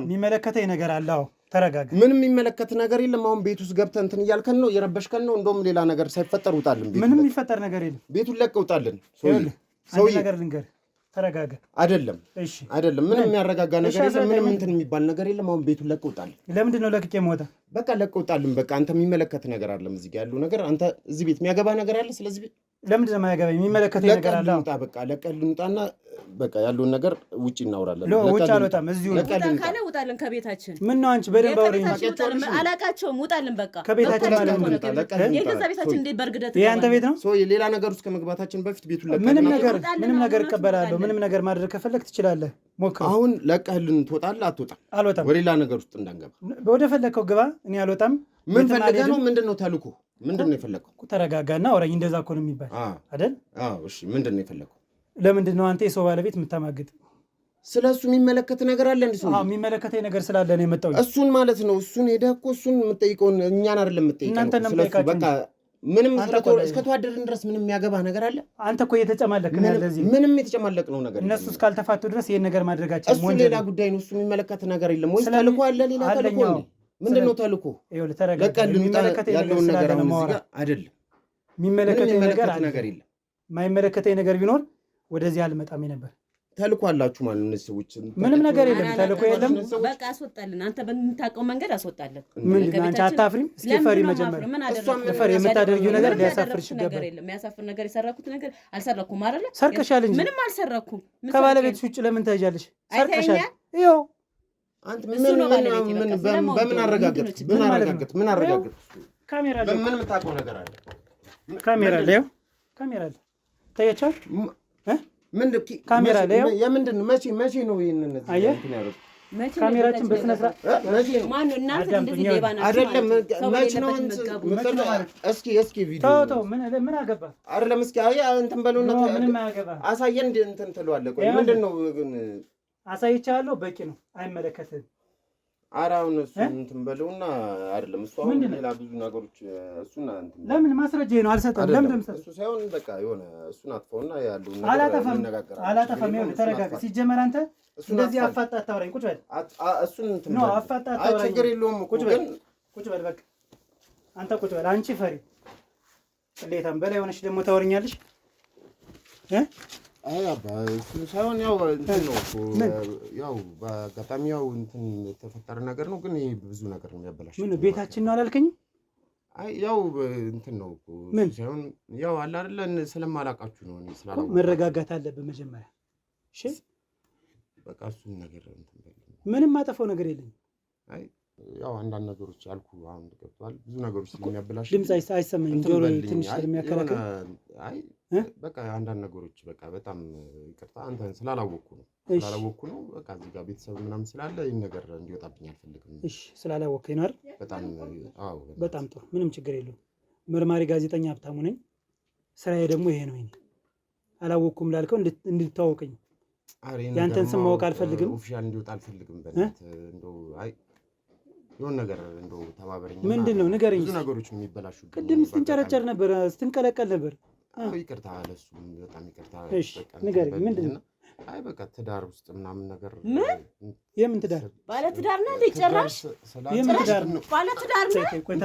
የሚመለከተኝ ነገር አለ። አዎ ተረጋጋ። ምንም የሚመለከት ነገር የለም። አሁን ቤት ውስጥ ገብተህ እንትን እያልከን ነው፣ እየረበሽከን ነው። እንደውም ሌላ ነገር ሳይፈጠር ውጣልን። ምንም የሚፈጠር ነገር የለም። ቤቱን ለቀህ ውጣልን። ሰውዬ ነገር ልንገርህ፣ ተረጋጋ። አይደለም እሺ፣ አይደለም። ምንም የሚያረጋጋ ነገር የለም። ምንም እንትን የሚባል ነገር የለም። አሁን ቤቱን ለቀህ ውጣልን። ለምንድን ነው ለቅቄ የምወጣ? በቃ ለቀህ ውጣልን። በቃ አንተ የሚመለከት ነገር አለም እዚህ ጋር ያለው ነገር። አንተ እዚህ ቤት የሚያገባ ነገር አለ። ስለዚህ ለምንድን ነው የማያገባኝ? የሚመለከተኝ ነገር አለ። በቃ ለቀህ ልንውጣና በቃ ያለውን ነገር ውጪ እናወራለን። ውጭ አልወጣም። እዚሁ ነው ካለ ውጣልን ከቤታችን። ምን ነው አንቺ በደንብ አውሪኝ። አላቃቸውም። ውጣልን በቃ ከቤታችን ማለት ነው። የገዛ ቤታችን እንዴት በርግደት ይሄ አንተ ቤት ነው። ሌላ ነገር ውስጥ ከመግባታችን በፊት ቤቱን ለቀህ ምንም ነገር እቀበላለሁ። ምንም ነገር ማድረግ ከፈለግ ትችላለህ። ሞክረው። አሁን ለቀህልን ትወጣለህ? አትወጣም? አልወጣም። ወደ ሌላ ነገር ውስጥ እንዳንገባ ወደ ፈለግከው ግባ። እኔ አልወጣም። ምን ፈልገህ ነው? ምንድን ነው ተልኮ? ምንድን ነው የፈለግከው? ተረጋጋና አውራኝ። እንደዛ እኮ ነው የሚባል አይደል? እሺ ምንድን ነው የፈለግከው? ለምንድን ነው አንተ የሰው ባለቤት የምታማግጥ? ስለ እሱ የሚመለከት ነገር አለ እንዴ? ሰው የሚመለከተኝ ነገር ስላለ ነው የመጣው። እሱን ማለት ነው። እሱን ሄደህ እኮ እሱን የምትጠይቀውን እኛን አይደለም የምትጠይቀው። ስለሱ በቃ ምንም እስከተዋደድን ድረስ ምንም የሚያገባህ ነገር አለ? አንተ እኮ እየተጨማለቅ ነው። ለዚህ ምንም የተጨማለቅ ነው ነገር እነሱ እስካልተፋቱ ድረስ ይሄን ነገር ማድረጋችን እሱ ሌላ ጉዳይ ነው። እሱ የሚመለከት ነገር የለም ወይ? ተልኮ አለ። ሌላ ተልኮ ነው። ምንድን ነው ተልኮ? በቃ ያለውን ነገር አሁን እዚህ ጋር አይደለም። የሚመለከተኝ ነገር የለም። የማይመለከተኝ ነገር ቢኖር ወደዚህ አልመጣም ነበር። ተልኮ አላችሁ ማለት ነው። እነዚህ ሰዎች ምንም ነገር የለም። ተልኮ የለም። በቃ አስወጣልን። አንተ በምታውቀው መንገድ አስወጣልን። ምንድን አንቺ አታፍሪም? እስኪ ፈሪ መጀመሪያ ፈሪ። የምታደርጊው ነገር ሊያሳፍርሽ ይገባል። የሚያሳፍር ነገር የሰራኩት ነገር አልሰረኩም አይደለ? ሰርቀሻል እንጂ ምንም አልሰረኩም። ከባለቤትሽ ውጭ ለምን ትሄጃለሽ? ሰርቀሻል። ይኸው አንተ በምን አረጋገጥ? ምን አረጋገጥ? ካሜራ አለ። ምን የምታውቀው ነገር አለ? ካሜራ አለ። ይኸው ካሜራ አለ። ታያቻል ካሜራ ላይ የምንድን ነው? መቼ ነው ይሄንን እንትን ያደረጉት? ካሜራችን በስነ ስርዓት ማነው? እናንተ እንደዚህ ሌባ ናችሁ አይደለም? መቼ ነው እስኪ ቪዲዮ ተው። ምን አገባ አይደለም? እስኪ እንትን በሉና ምንም አያገባ አሳየን። እንትን ትለዋለህ። ቆይ ምንድን ነው ግን? አሳይቻለሁ። በቂ ነው። አይመለከትህም። አራውን እሱን እንትን በለውና አይደለም እሱ አሁን ሌላ ብዙ ነገሮች እሱና እንትን ለምን ማስረጃ ነው አልሰጠም። ለምን ደምሰ እሱ ሳይሆን በቃ የሆነ እሱን አጥፈውና ያለው ነገር እንነጋገራለን። አላጠፋም። ይኸውልህ ተረጋጋ። ሲጀመር አንተ እንደዚህ አፋጣ አታወራኝ። ቁጭ በል እሱን እንትን ነው አፋጣ አታወራኝ። ችግር የለውም እኮ ግን ቁጭ በል በቃ አንተ ቁጭ በል። አንቺ ፈሪ ቅሌታም በላይ ሆነሽ ደግሞ ታወርኛለሽ። አይ አባ እሱ ሳይሆን ያው እንትን ነው እኮ ያው በአጋጣሚ ያው እንትን የተፈጠረ ነገር ነው። ግን ይሄ ብዙ ነገር ነው የሚያበላሽ። ምን ቤታችን ነው አላልከኝም? አይ ያው እንትን ነው እኮ ሳይሆን ያው አለ አይደል ስለማላውቃችሁ ነው። እኔ ስላላውቃችሁ መረጋጋት አለብህ መጀመሪያ። እሺ በቃ እሱን ነገር እንትን በል። ምንም ማጠፋው ነገር የለኝም። አይ ያው አንዳንድ ነገሮች ያልኩ አሁን ገብቷል። ብዙ ነገሮች ስለሚያበላሽ ድምጽ አይሰማኝም። ጆሮ ትንሽ ስለሚያከራክር አይ በቃ አንዳንድ ነገሮች በቃ በጣም ይቅርታ አንተን ስላላወቅኩ ነው። በቃ እዚህ ጋር ቤተሰብ ምናምን ስላለ ይሄን ነገር እንዲወጣብኝ አልፈልግም። እሺ ስላላወቅከኝ ነው አይደል? በጣም አዎ በጣም ጥሩ። ምንም ችግር የለውም። መርማሪ ጋዜጠኛ ሀብታሙ ነኝ። ስራዬ ደግሞ ይሄ ነው። እኔ አላወቅኩም ላልከው እንድትታወቀኝ ያንተን ስም ማወቅ አልፈልግም። ኦፊሻል እንዲወጣ አልፈልግም። በእናትህ እንደው አይ የሆነ ነገር እንደው ተባበረኝ። ምንድነው ንገረኝ። ብዙ ነገሮች ነው የሚበላሹ። ቅድም ስትንጨረጨር ነበር፣ ስትንቀለቀል ነበር። ይቅርታ ለእሱም በጣም ይቅርታ። እሺ ንገረኝ። ምንድነው? አይ በቃ ትዳር ውስጥ ምናምን ነገር የምን ትዳር? ባለ ትዳር ነህ እንዴ? ጭራሽ የምን ትዳር ነው? ባለ ትዳር ነህ? ቆይ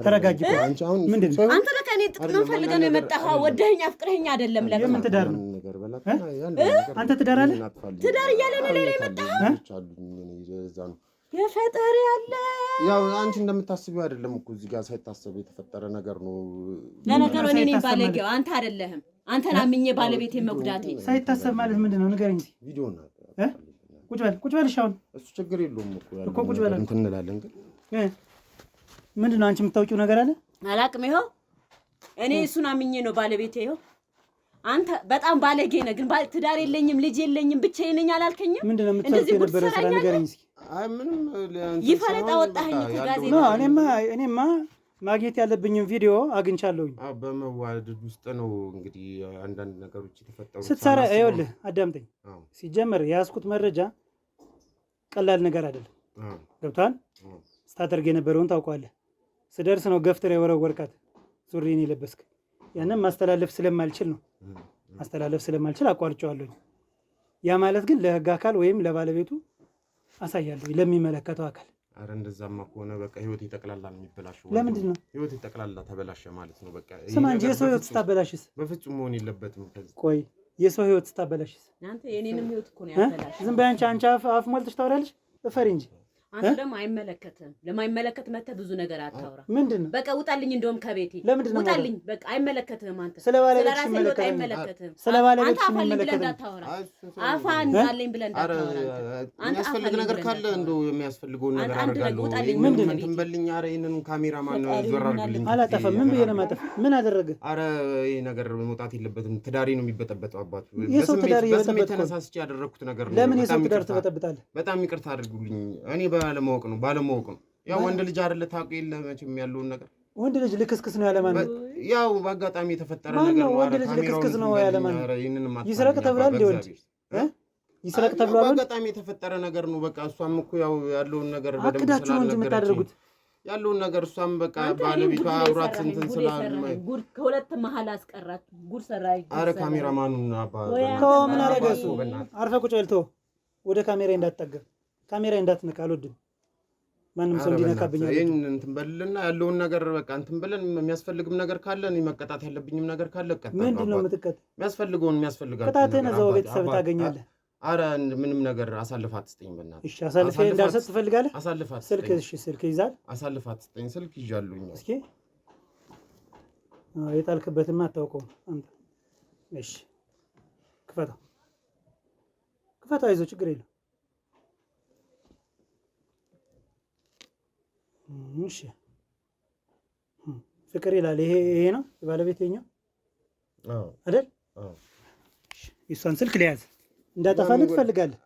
ተረጋጊ። ምንድነው? አንተ ለከኔ ጥቅም ፈልገህ ነው የመጣኸው። ወደኸኝ አፍቅረኸኝ አይደለም። ለካ የምን ትዳር ነው? አንተ ትዳር አለ? ትዳር እያለ ነው ላይ የመጣኸው? የፈጠረ ያለ ያው አንቺ እንደምታስቢው አይደለም እኮ እዚህ ጋር ሳይታሰብ የተፈጠረ ነገር ነው። ለነገሩ እኔ ነኝ ባለጌው፣ አንተ አይደለህም። አንተን አምኜ ባለቤቴ መጉዳቴ ሳይታሰብ ማለት ምንድነው? ንገረኝ። ቪዲዮ ነው። ቁጭ በል እሺ። አሁን እሱ ችግር የለውም እኮ ቁጭ በል እንትን እንላለን። ግን ምንድነው አንቺ የምታውቂው ነገር አለ? አላቅም። ይኸው እኔ እሱን አምኜ ነው ባለቤቴ። ይኸው አንተ በጣም ባለጌ ነህ። ግን ትዳር የለኝም፣ ልጅ የለኝም፣ ብቻዬን ነኝ አላልከኝም? ምንድነው የምታውቂው የነበረ ስራ ንገረኝ እስኪ። አይ ምንም ይፈለጣ ወጣኸኝ ከጋዜጣ ነው። እኔማ ማግኘት ያለብኝን ቪዲዮ አግኝቻለሁኝ። በመዋደድ ውስጥ ነው እንግዲህ አንዳንድ ነገሮች የተፈጠሩ ስትሰራ። ይኸውልህ አዳምጠኝ። ሲጀመር የያዝኩት መረጃ ቀላል ነገር አይደለም። ገብቶሃል? ስታደርግ የነበረውን ታውቀዋለህ። ስደርስ ነው ገፍትር የወረወርካት ሱሪን የለበስክ። ያንን ማስተላለፍ ስለማልችል አቋርጬዋለሁኝ። ያ ማለት ግን ለህግ አካል ወይም ለባለቤቱ አሳያለሁ፣ ለሚመለከተው አካል። አረ እንደዛማ ከሆነ በቃ ህይወት ይጠቅላላ የሚበላሽው። ለምንድን ነው ህይወት ይጠቅላላ ተበላሸ ማለት ነው? በቃ ስማ እንጂ የሰው ህይወት ስታበላሽስ በፍጹም መሆን የለበትም። ቆይ የሰው ህይወት ስታበላሽስ አንተ የኔንም ህይወት እኮ ነው ያበላሽ። ዝም በይ አንቺ አፍ ሞልተሽ ታወራለሽ። እፈሪ እንጂ አንተ ደግሞ አይመለከትም። ለማይመለከት መተህ ብዙ ነገር አታውራ። ምንድነው? በቃ ውጣልኝ፣ እንደውም ከቤቴ ለምንድነው? ውጣልኝ። በቃ አይመለከትም። አንተ ስለባለቤትሽ አይመለከትም። ስለባለቤትሽ እንዳታወራ። አፋ እንዳለኝ ብለህ እንዳታወራ። አንተ የሚያስፈልግ ነገር ካለ እንደው የሚያስፈልገውን ነገር አደርጋለሁ። ምንድነው? እንትን በልኝ። ኧረ ይሄንን ካሜራማን ዞር አድርግልኝ። አላጠፋም። ምን ብዬሽ ነው የማጠፋ? ምን አደረገ? ኧረ ይሄ ነገር መውጣት የለበትም። ትዳሬ ነው የሚበጠበጠው። አባቱ የሰው ትዳር በስሜት ተነሳስቼ ያደረኩት ነገር ነው። ለምን የሰው ትዳር ትበጠብጣለህ? በጣም ይቅርታ አድርጉልኝ። እኔ ባለማወቅ ነው ያው ወንድ ልጅ አይደለ ታውቂ የለ መቼም ያለውን ነገር። ወንድ ልጅ ልክስክስ ነው ያለማን ነው። ያው በአጋጣሚ የተፈጠረ ነገር ነው። ወንድ ልጅ ልክስክስ ነው ያለማን ነው። ይስረቅ ተብሏል እንዴ? ወንድ ይስረቅ ተብሏል። በአጋጣሚ የተፈጠረ ነገር ነው። በቃ እሷም እኮ ያው ያለውን ነገር በደንብ አቅዳችሁ እንጂ የምታደርጉት ያለውን ነገር እሷም በቃ ባለቤቷ አብሯት እንትን ስላለ ጉድ ከሁለት መሀል አስቀራት። ጉድ ሰራይ። አረ ካሜራማኑን ተው። ምን አደረገ እሱ? አርፈህ ቁጭ በል። ተው። ወደ ካሜራ እንዳትጠጋ። ካሜራ እንዳትነካ አልወድም። ማንም ሰው እንዲነካብኝ ይሄን እንትን በልና ያለውን ነገር በቃ እንትን ብለን የሚያስፈልግም ነገር ካለ እኔ መቀጣት ያለብኝም ነገር ካለ እቀጣለሁ። ምንድነው የምትቀጥ? የሚያስፈልጋችሁ ቅጣትህን እዛው ቤተሰብ ታገኛለህ። አረ ምንም ነገር አሳልፋት ስጠኝ በእናትህ። እሺ አሳልፈህ እንዳልሰጥ ትፈልጋለህ? አሳልፋት ስልክ እሺ ስልክ ይዛል። አሳልፋት ስጠኝ። ስልክ ይዣለሁኝ። እስኪ የጣልክበትማ አታውቀውም አንተ። እሺ ክፈተው፣ አይዞህ ችግር የለም። እሺ ፍቅር ይላል። ይሄ ነው የባለቤቴኛው አይደል? የእሷን ስልክ ሊያዝ እንዳጠፋልህ ትፈልጋለህ?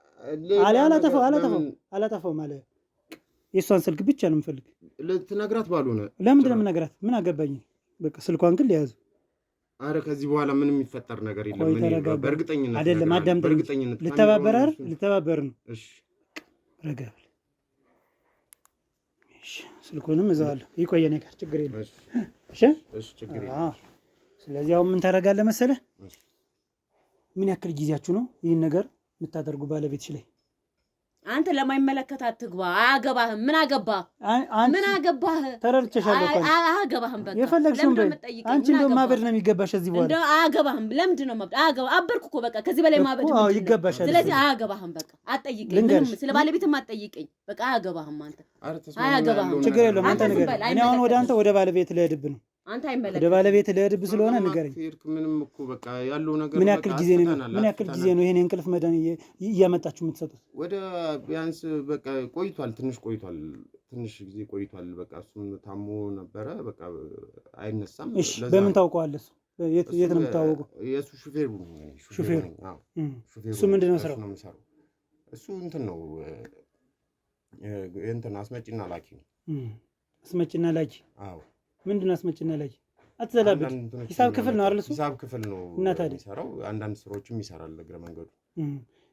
አላጠፋው ማለት የእሷን ስልክ ብቻ ነው የምፈልግ። ልትነግራት ባልሆነ ለምንድን ነው የምነግራት? ምን አገባኝ? በቃ ስልኳን ግን ሊያዝ። አረ ከዚህ በኋላ ምንም የሚፈጠር ነገር የለም። በእርግጠኝነት አይደለም። አዳምጠኝ። ልተባበር ነው። እሺ ረጋ ስልኩንም እዛዋለሁ ይቆየኔ ጋር ችግር የለም። እሺ ችግር የለም። ስለዚህ አሁን ምን ታደርጋለህ መሰለህ? ምን ያክል ጊዜያችሁ ነው ይህን ነገር የምታደርጉ ባለቤትሽ ላይ? አንተ ለማይመለከት አትግባ። አያገባህም። ምን አገባህ? ምን አገባህ? ተረድቼሻለሁ እኮ አያገባህም። በቃ የፈለግሽውን በይ። አንቺ እንደው ማበድ ነው የሚገባሽ እዚህ በኋላ። እንደው አያገባህም። ለምንድን ነው ማበድ? አበርኩ እኮ በቃ ከዚህ በላይ ማበድ ነው። አዎ ይገባሻል። ስለዚህ አያገባህም። በቃ አትጠይቀኝ። ምንም ስለ ባለቤትም አትጠይቀኝ። በቃ አያገባህም። አንተ አያገባህም። ችግር የለውም። አንተ ንገረኝ። እኔ አሁን ወደ አንተ ወደ ባለቤት ልሄድብ ነው። አንተ አይመለከትም። ወደ ባለቤት ልሄድብ ስለሆነ ንገረኝ። ምንም እኮ በቃ ያለው ነገር ምን ያክል ጊዜ ነው ይሄን እንቅልፍ መድኃኒት እያመጣችሁ የምትሰጡት? ወደ ቢያንስ በቃ ቆይቷል፣ ትንሽ ጊዜ ቆይቷል። በቃ እሱም ታሞ ነበረ። በቃ አይነሳም። እሺ በምን ታውቀዋለህ? የት ነው የምታወቀው? የእሱ ሹፌሩ። እሱ ምንድን ነው ስራው? እሱ እንትን ነው እንትን አስመጪና ላኪ ነው። አስመጪና ላኪ። አዎ ምንድን ነው አስመጪና ላኪ? አትዘላበት። ሂሳብ ክፍል ነው አይደል? እሱ ሂሳብ ክፍል ነው የሚሰራው። አንዳንድ ስራዎችም ይሰራል እግረ መንገዱ።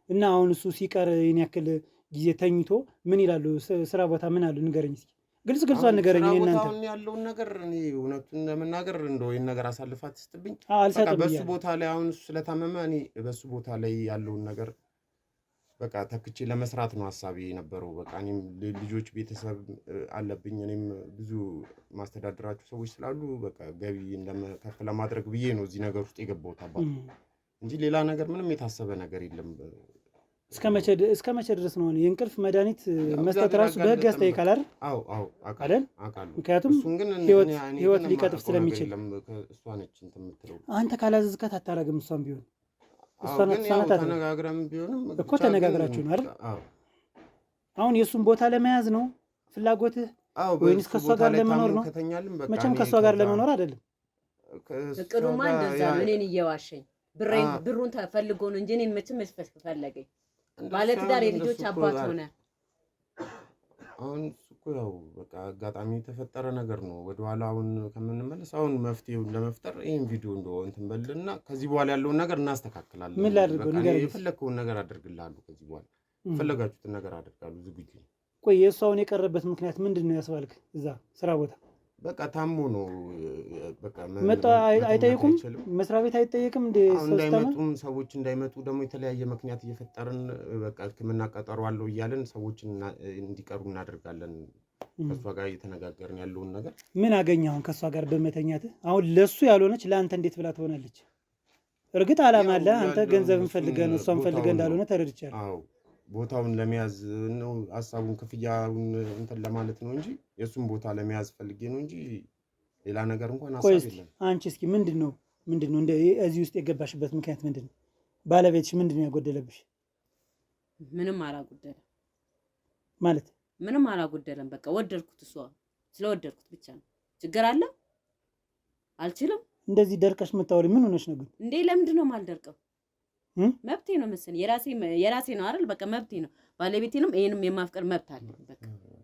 እና አሁን እሱ ሲቀር ይሄን ያክል ጊዜ ተኝቶ ምን ይላሉ? ስራ ቦታ ምን አሉ? ንገረኝ እስኪ፣ ግልጽ ንገረኝ። እኔ እናንተ አሁን ያለውን ነገር እኔ እውነቱን ለመናገር እንደው ይሄን ነገር አሳልፋት ስትብኝ አልሰጥም። በሱ ቦታ ላይ አሁን እሱ ስለታመመ እኔ በሱ ቦታ ላይ ያለውን ነገር በቃ ተክቼ ለመስራት ነው ሐሳቤ የነበረው። በቃ እኔም ልጆች ቤተሰብ አለብኝ። እኔም ብዙ ማስተዳደራቸው ሰዎች ስላሉ በቃ ገቢ እንደከፍ ለማድረግ ብዬ ነው እዚህ ነገር ውስጥ የገባሁት አባት እንጂ ሌላ ነገር ምንም የታሰበ ነገር የለም። እስከ መቼ ድረስ ነው የእንቅልፍ መድኃኒት መስጠት ራሱ በህግ ያስጠይቃል አይደል? አዎ አይደል? ምክንያቱም ህይወት ሊቀጥፍ ስለሚችል እሷ ነች እንትን የምትለው። አንተ ካላዘዝካት አታረግም። እሷም ቢሆን ተነጋግረን ቢሆንም እኮ ተነጋግራችሁ ነው አይደል? አሁን የእሱን ቦታ ለመያዝ ነው ፍላጎትህ ወይንስ ከእሷ ጋር ለመኖር ነው? መቼም ከእሷ ጋር ለመኖር አይደለም እቅዱማ። እንደዛ እኔን እየዋሸኝ ብሩን ተፈልጎ ነው እንጂ እኔን መቼም ፈለገኝ። ባለትዳር የልጆች አባት ሆነ። አሁን እኮ ያው በቃ አጋጣሚ የተፈጠረ ነገር ነው። ወደኋላ አሁን ከምንመለስ አሁን መፍትሄውን ለመፍጠር ይሄን ቪዲዮ እንደው እንትን በልና ከዚህ በኋላ ያለውን ነገር እናስተካክላለን። ምን ላድርገው? ንገረኝ። የፈለግከውን ነገር አደርግልሃለሁ። ከዚህ በኋላ የፈለጋችሁትን ነገር አደርጋለሁ። ዝግጁ ነኝ። ቆይ የእሱ አሁን የቀረበት ምክንያት ምንድን ነው ያስባልክ? እዛ ስራ ቦታ በቃ ታሞ ነው። በቃ መጣ አይጠይቁም? መስሪያ ቤት አይጠይቅም እንዴ? እንዳይመጡም ሰዎች እንዳይመጡ ደግሞ የተለያየ ምክንያት እየፈጠርን በቃ ሕክምና ቀጠሮ አለው እያልን ሰዎችን እንዲቀሩ እናደርጋለን። ከእሷ ጋር እየተነጋገርን ያለውን ነገር ምን አገኘ አሁን ከእሷ ጋር በመተኛት? አሁን ለእሱ ያልሆነች ለአንተ እንዴት ብላ ትሆናለች? እርግጥ አላማ አለ። አንተ ገንዘብን ፈልገህ ነው እሷን ፈልገህ እንዳልሆነ ተረድቻለሁ። ቦታውን ለመያዝ ነው ሐሳቡን፣ ክፍያውን እንትን ለማለት ነው እንጂ የእሱን ቦታ ለመያዝ ፈልጌ ነው እንጂ ሌላ ነገር እንኳን ሐሳብ የለም። አንቺ እስኪ ምንድን ነው እንደ እዚህ ውስጥ የገባሽበት ምክንያት ምንድን ነው? ባለቤትሽ ምንድን ነው ያጎደለብሽ? ምንም አላጎደለም ማለት ምንም አላጎደለም። በቃ ወደድኩት። እሷ ስለወደድኩት ብቻ ነው። ችግር አለ? አልችልም። እንደዚህ ደርቀሽ የምታወሪ ምን ሆነሽ ነው ግን? እንዴ ለምንድን ነው የማልደርቀው? መብቴ ነው መሰለኝ። የራሴ ነው አይደል? በቃ መብቴ ነው። ባለቤቴንም ይሄንም የማፍቀር መብት አለ።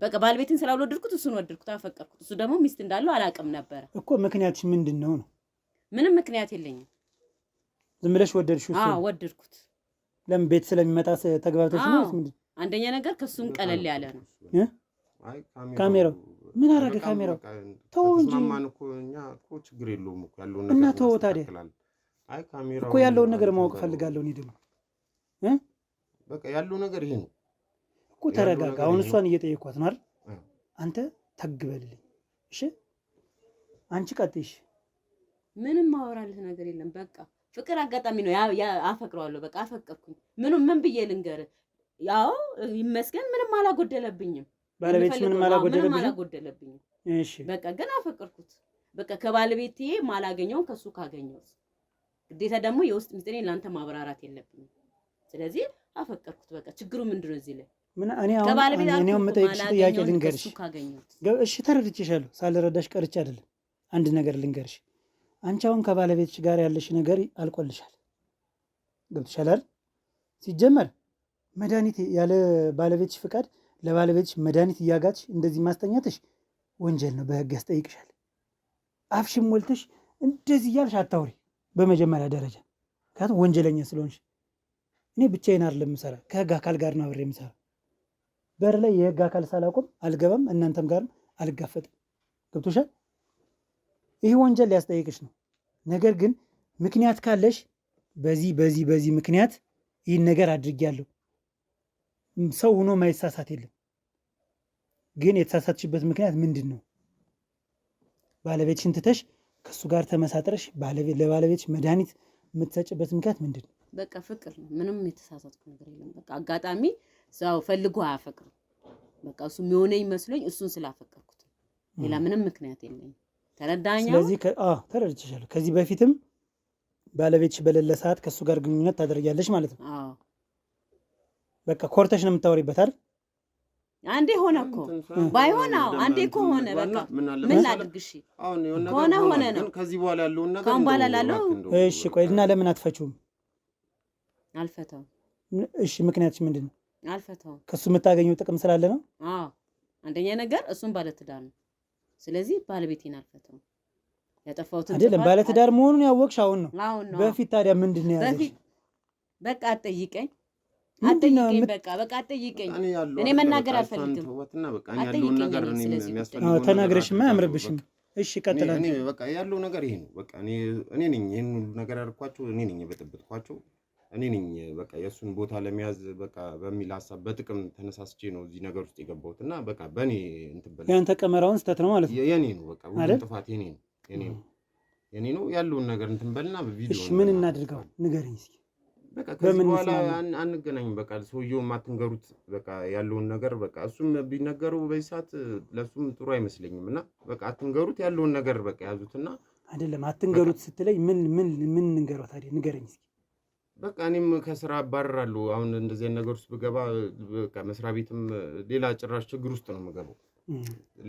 በቃ ባለቤቴን ስላልወደድኩት እሱን ወደድኩት፣ አፈቀርኩት። እሱ ደግሞ ሚስት እንዳለው አላውቅም ነበረ እኮ። ምክንያትሽ ምንድን ነው? ምንም ምክንያት የለኝም። ዝም ብለሽ ወደድሽው? አዎ ወደድኩት። ለምን? ቤት ስለሚመጣ ተግባብተሽ ነው ምንድን? አንደኛ ነገር ከሱም ቀለል ያለ ነው። ካሜራው ምን አደረገ? ካሜራው ተው እንጂ ማማን እኮ እኛ እኮ ችግር የለውም እኮ ያለው ነገር እና ተው ታዲያ እኮ ያለውን ነገር ማወቅ ፈልጋለሁ። እኔ ደግሞ በቃ ያለው ነገር ይሄ ነው እኮ። ተረጋጋ። አሁን እሷን እየጠየኳት ነው አይደል? አንተ ተግበልልኝ እሺ። አንቺ ቀጥይሽ። ምንም ማወራልህ ነገር የለም። በቃ ፍቅር አጋጣሚ ነው። አፈቅረዋለሁ። በቃ አፈቀርኩኝ። ምን ብዬ ልንገርህ? ያው ይመስገን ምንም አላጎደለብኝም። ባለቤትሽ ምንም አላጎደለብኝም። እሺ በቃ ግን አፈቀርኩት። በቃ ከባለቤቴ ማላገኘው ከሱ ካገኘው ግዴታ ደግሞ የውስጥ ምስጢሬን ለአንተ ማብራራት የለብኝም። ስለዚህ አፈቀርኩት። በቃ ችግሩ ምንድነው እዚህ ላይ? እኔው የምጠይቅሽ ጥያቄ ልንገርሽ። እሺ ተረድቼሻለሁ። ሳልረዳሽ ቀርቼ አይደለም። አንድ ነገር ልንገርሽ። አንቺ አሁን ከባለቤትሽ ጋር ያለሽ ነገር አልቆልሻል። ገብቶሻል አይደል? ሲጀመር መድኃኒት ያለ ባለቤትሽ ፍቃድ ለባለቤትሽ መድኃኒት እያጋትሽ እንደዚህ ማስተኛትሽ ወንጀል ነው፣ በህግ ያስጠይቅሻል። አፍሽም ሞልተሽ እንደዚህ እያልሽ አታውሪ በመጀመሪያ ደረጃ፣ ምክንያቱም ወንጀለኛ ስለሆንሽ። እኔ ብቻዬን አይደለም የምሰራ፣ ከህግ አካል ጋር ነው አብሬ የምሰራ። በር ላይ የህግ አካል ሳላቆም አልገባም፣ እናንተም ጋር አልጋፈጥም። ገብቶሻል? ይህ ወንጀል ሊያስጠይቅሽ ነው። ነገር ግን ምክንያት ካለሽ በዚህ ምክንያት ይህን ነገር አድርጌያለሁ። ሰው ሆኖ ማይሳሳት የለም። ግን የተሳሳትሽበት ምክንያት ምንድን ነው? ባለቤትሽን ትተሽ ከእሱ ጋር ተመሳጥረሽ ለባለቤትሽ መድኃኒት የምትሰጭበት ምክንያት ምንድን ነው? በቃ ፍቅር ነው። ምንም የተሳሳትኩ ነገር የለም። በቃ አጋጣሚ ሰው ፈልጎ አያፈቅርም። በቃ እሱ የሚሆነኝ መስሎኝ እሱን ስላፈቀርኩት ሌላ ምንም ምክንያት የለኝም። ተረዳኛ? ስለዚህ ተረድቼሻለሁ። ከዚህ በፊትም ባለቤትሽ በሌለ ሰዓት ከእሱ ጋር ግንኙነት ታደርጊያለሽ ማለት ነው። በቃ ኮርተሽ ነው የምታወሪበት አይደል? አንዴ ሆነ እኮ ባይሆን አንዴ እኮ ሆነ። በቃ ምን ላድርግ? እሺ ሆነ ነው። ከዚህ በኋላ ያለውን ነገር ካሁን በኋላ ላለው እሺ ቆይ እና ለምን አትፈችውም? አልፈታውም። እሺ ምክንያትሽ ምንድን ነው? አልፈታውም። ከሱ የምታገኘው ጥቅም ስላለ ነው? አዎ አንደኛ ነገር እሱን ባለትዳር ነው። ስለዚህ ባለቤቴን አልፈታውም። ያጠፋሁትን አይደለም ባለትዳር መሆኑን ያወቅሽ አሁን ነው? አሁን ነው። በፊት ታዲያ ምንድን ነው ያለሽ? በቃ አትጠይቀኝ። በቃ አትጠይቀኝ። እኔ መናገር አልፈልግም። ተናግረሽማ አያምርብሽም። እሺ ቀጥላ። በቃ ያለው ነገር ይሄ ነው። በቃ እኔ ነኝ ይሄን ሁሉ ነገር ያደርኳቸው፣ እኔ ነኝ የበጠበጥኳቸው፣ እኔ ነኝ በቃ የእሱን ቦታ ለመያዝ በቃ በሚል ሀሳብ በጥቅም ተነሳስቼ ነው እዚህ ነገር ውስጥ የገባሁት እና በቃ በእኔ እንትን በል ያንተ ቀመራውን ስተት ነው ማለት ነው። የኔ ነው በቃ ሁሉ ጥፋት የኔ ነው ያለውን ነገር እንትን በልና በቪዲዮ። እሺ ምን እናድርገው ንገረኝ እስኪ። በቃ ከዚህ በኋላ አንገናኝም። በቃ ሰውየውም አትንገሩት። በቃ ያለውን ነገር በቃ እሱም ቢነገሩ በዚህ ሰዓት ለሱም ጥሩ አይመስለኝም እና በቃ አትንገሩት። ያለውን ነገር በቃ ያዙትና አይደለም አትንገሩት ስትለኝ ምን እንገረው ታዲያ ንገረኝ እስኪ። በቃ እኔም ከስራ አባረራለሁ። አሁን እንደዚህ አይነት ነገር ውስጥ ብገባ በቃ መስሪያ ቤትም ሌላ ጭራሽ ችግር ውስጥ ነው የምገባው።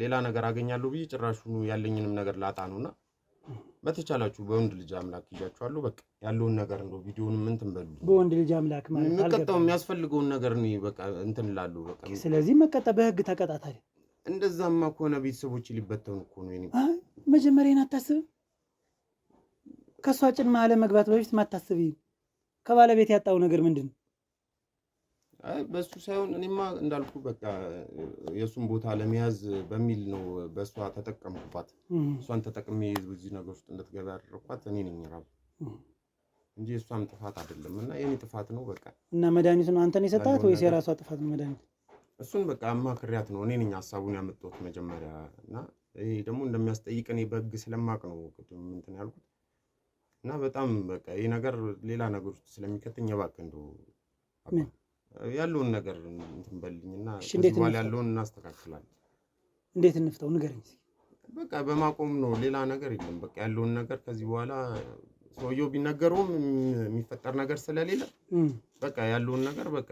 ሌላ ነገር አገኛለሁ ብዬ ጭራሹኑ ያለኝንም ነገር ላጣ ነውና በተቻላችሁ በወንድ ልጅ አምላክ ይያችኋለሁ። በቃ ያለውን ነገር እንደው ቪዲዮውን ምን ትንበሉ በወንድ ልጅ አምላክ ማለት መቀጣው የሚያስፈልገውን ነገር ነው በቃ እንትን ላሉ በቃ። ስለዚህ መቀጣ በህግ ተቀጣጣሪ። እንደዛማ ከሆነ ቤተሰቦች ሊበተኑ እኮ ነው። እኔ መጀመሪያን አታስብም? ከሷ ጭን ማለ መግባት በፊት ማታስብ ከባለቤት ያጣው ነገር ምንድን ነው? በሱ ሳይሆን እኔማ እንዳልኩ በቃ የሱን ቦታ ለመያዝ በሚል ነው በሷ ተጠቀምኩባት። እሷን ተጠቅሜ እዚህ ነገር ውስጥ እንድትገባ ያደረኳት እኔ ነኝ ራሱ እንጂ እሷም ጥፋት አይደለም እና የኔ ጥፋት ነው በቃ። እና መድኃኒቱን አንተን የሰጣት ወይስ የራሷ ጥፋት ነው መድኃኒት? እሱን በቃ አማክሪያት ነው። እኔ ነኝ ሀሳቡን ያመጣሁት መጀመሪያ እና ይሄ ደግሞ እንደሚያስጠይቅ እኔ በህግ ስለማቅ ነው ቅድም እንትን ያልኩት እና በጣም በቃ ይሄ ነገር ሌላ ነገር ውስጥ ስለሚከተኝ እባክህ እንደው ያለውን ነገር እንትን በልኝና ከዚህ በኋላ ያለውን እናስተካክላለን። እንዴት እንፍታው ንገረኝ። በቃ በማቆም ነው ሌላ ነገር የለም። በቃ ያለውን ነገር ከዚህ በኋላ ሰውየው ቢነገረውም የሚፈጠር ነገር ስለሌለ በቃ ያለውን ነገር በቃ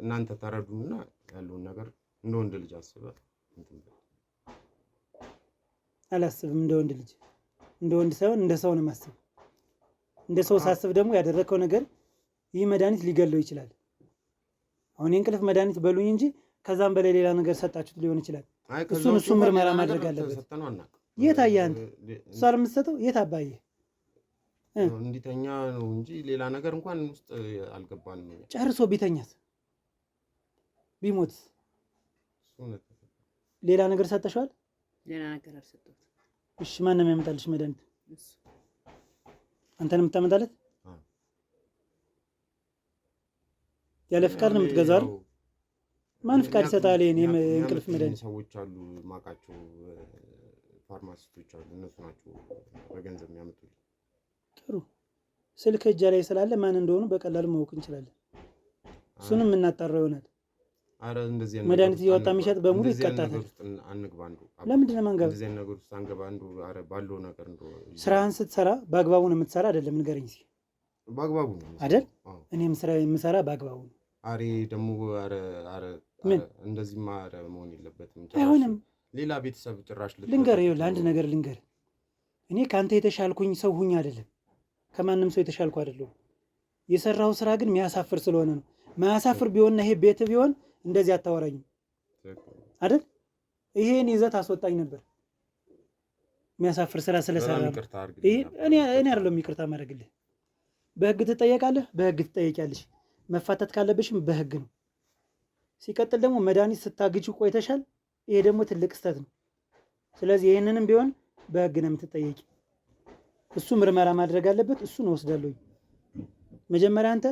እናንተ ተረዱና ያለውን ነገር እንደ ወንድ ልጅ አስበህ እንትን አላስብም። እንደ ወንድ ልጅ እንደ ወንድ ሳይሆን እንደ ሰው ነው የማስበው። እንደ ሰው ሳስብ ደግሞ ያደረከው ነገር ይህ መድኃኒት ሊገለው ይችላል። አሁን የእንቅልፍ መድኃኒት በሉኝ እንጂ ከዛም በላይ ሌላ ነገር ሰጣችሁት ሊሆን ይችላል። እሱ ምርመራ ማድረግ አለበት። የት አየህ አንተ? እሷ የምትሰጠው የት አባየህ? እንዲተኛ ነው እንጂ ሌላ ነገር እንኳን ውስጥ አልገባንም። ጨርሶ ቢተኛስ ቢሞትስ? ሌላ ነገር ሰጠሽዋል? ሌላ ነገር አልሰጠሁትም። እሺ ማንም ያመጣልሽ መድኃኒት? አንተን የምታመጣለት ያለ ፍቃድ ነው የምትገዛው አይደል? ማን ፍቃድ ይሰጣል? እኔ እንቅልፍ መድኃኒት ሰዎች አሉ ማቃቸው ፋርማሲስቶች አሉ። እነሱ ናቸው በገንዘብ የሚያመጡልኝ። ጥሩ ስልክ እጃ ላይ ስላለ ማን እንደሆኑ በቀላሉ ማወቅ እንችላለን። እሱንም እናጣራው ይሆናል። አረ እንደዚህ መድኃኒት እያወጣ የሚሸጥ በሙሉ ይቀጣታል። አንግባ አንዱ ለምንድን ነው ማንገባ? እንደዚህ ነገር ውስጥ አንገባ አንዱ። አረ ባለው ነገር እንደው ስራህን ስትሰራ በአግባቡ ነው የምትሰራ አይደለም? ንገረኝ እስኪ። በአግባቡ ነው አይደል? እኔም ስራ የምሰራ በአግባቡ ነው። አሬ ደግሞ አረ እንደዚህማ አረ መሆን የለበትም። አይሆንም። ሌላ ቤተሰብ ጭራሽ ልንገርህ፣ ይኸውልህ አንድ ነገር ልንገርህ። እኔ ከአንተ የተሻልኩኝ ሰው ሁኝ አይደለም፣ ከማንም ሰው የተሻልኩ አይደለሁም። የሰራው ስራ ግን የሚያሳፍር ስለሆነ ነው። ማያሳፍር ቢሆንና ይሄ ቤት ቢሆን እንደዚህ አታወራኝም አይደል? ይሄን ይዘት አስወጣኝ ነበር። የሚያሳፍር ስራ ስለሰራ እኔ አይደለም ይቅርታ ማድረግልህ። በህግ ትጠየቃለህ፣ በህግ ትጠየቂያለሽ። መፋታት ካለብሽም በህግ ነው። ሲቀጥል ደግሞ መድኃኒት ስታግጁ ቆይተሻል። ይሄ ደግሞ ትልቅ ስህተት ነው። ስለዚህ ይህንንም ቢሆን በህግ ነው የምትጠየቂ። እሱ ምርመራ ማድረግ አለበት። እሱን እወስዳለሁ። መጀመሪያ አንተ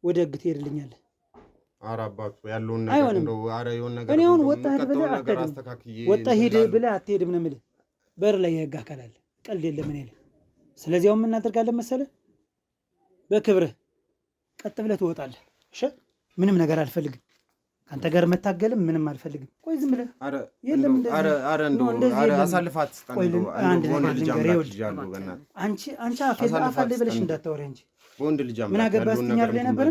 ወደ ህግ ትሄድልኛለህ። ኧረ አባቱ ያለውን ነገር እንደው ኧረ የሆነ ነገር እኔ አሁን ወጣ ሂድ ብለህ አትሄድም ነው የምልህ። በር ላይ የህግ አካል አለ። ቀልድ የለም እኔ ላይ። ስለዚህ አሁን ምን እናደርጋለን መሰለህ? በክብርህ ቀጥ ብለህ ትወጣለህ። እሺ? ምንም ነገር አልፈልግም። ከአንተ ጋር መታገልም ምንም አልፈልግም። ቆይ ዝም ብለህ የለም አሳልፋት አንቺ አፋልኝ ብለሽ እንዳታወሪ እንጂ ወንድ ልጅ ምን አገባህ ስትኛ ብለህ ነበር።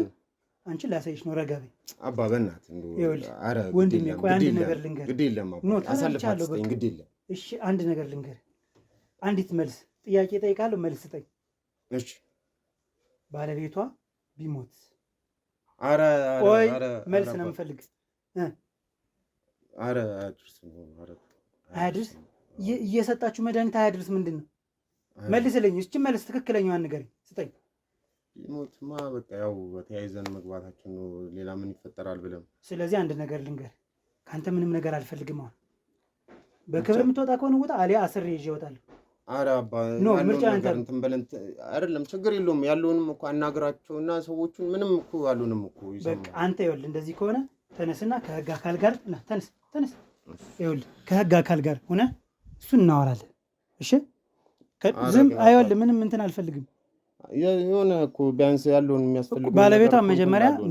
አንቺ ላሳይሽ ነው። ረጋ በይ አባ በእናትህ ወንድሜ። ቆይ አንድ ነገር ልንገር። ግድ የለም አሳልፋት ስጠኝ። ግድ የለም እሺ፣ አንድ ነገር ልንገር። አንዲት መልስ ጥያቄ እጠይቃለሁ፣ መልስ ስጠኝ። እሺ። ባለቤቷ ቢሞት ኧረ ቆይ መልስ ነው የምፈልግ። ኧረ አያድርስ እየሰጣችሁ መድኃኒት አያድርስ። ምንድን ነው? መልስልኝ። እሺ መልስ፣ ትክክለኛዋን ንገረኝ፣ ስጠኝ። ቢሞትማ በቃ ያው ተያይዘን መግባታችን ነው። ሌላ ምን ይፈጠራል ብለም። ስለዚህ አንድ ነገር ልንገር፣ ከአንተ ምንም ነገር አልፈልግም። አሁን በክብር የምትወጣ ከሆነ ውጣ፣ አሊያ አስሬ ይዤ እወጣለሁ። ኧረ አባ ምርጫ እንትን በለን አይደለም፣ ችግር የለውም። ያለውንም እኮ አናግራቸውና ሰዎቹን ምንም እኮ ያሉንም እኮ በቃ አንተ ይኸውልህ፣ እንደዚህ ከሆነ ተነስና ከህግ አካል ጋር ተነስ። ይኸውልህ ከህግ አካል ጋር ሆነ እሱን እናወራለን። እሺ? ዝም አይወልህ፣ ምንም እንትን አልፈልግም። የሆነ እኮ ቢያንስ ያለውን የሚያስፈልገው ባለቤቷን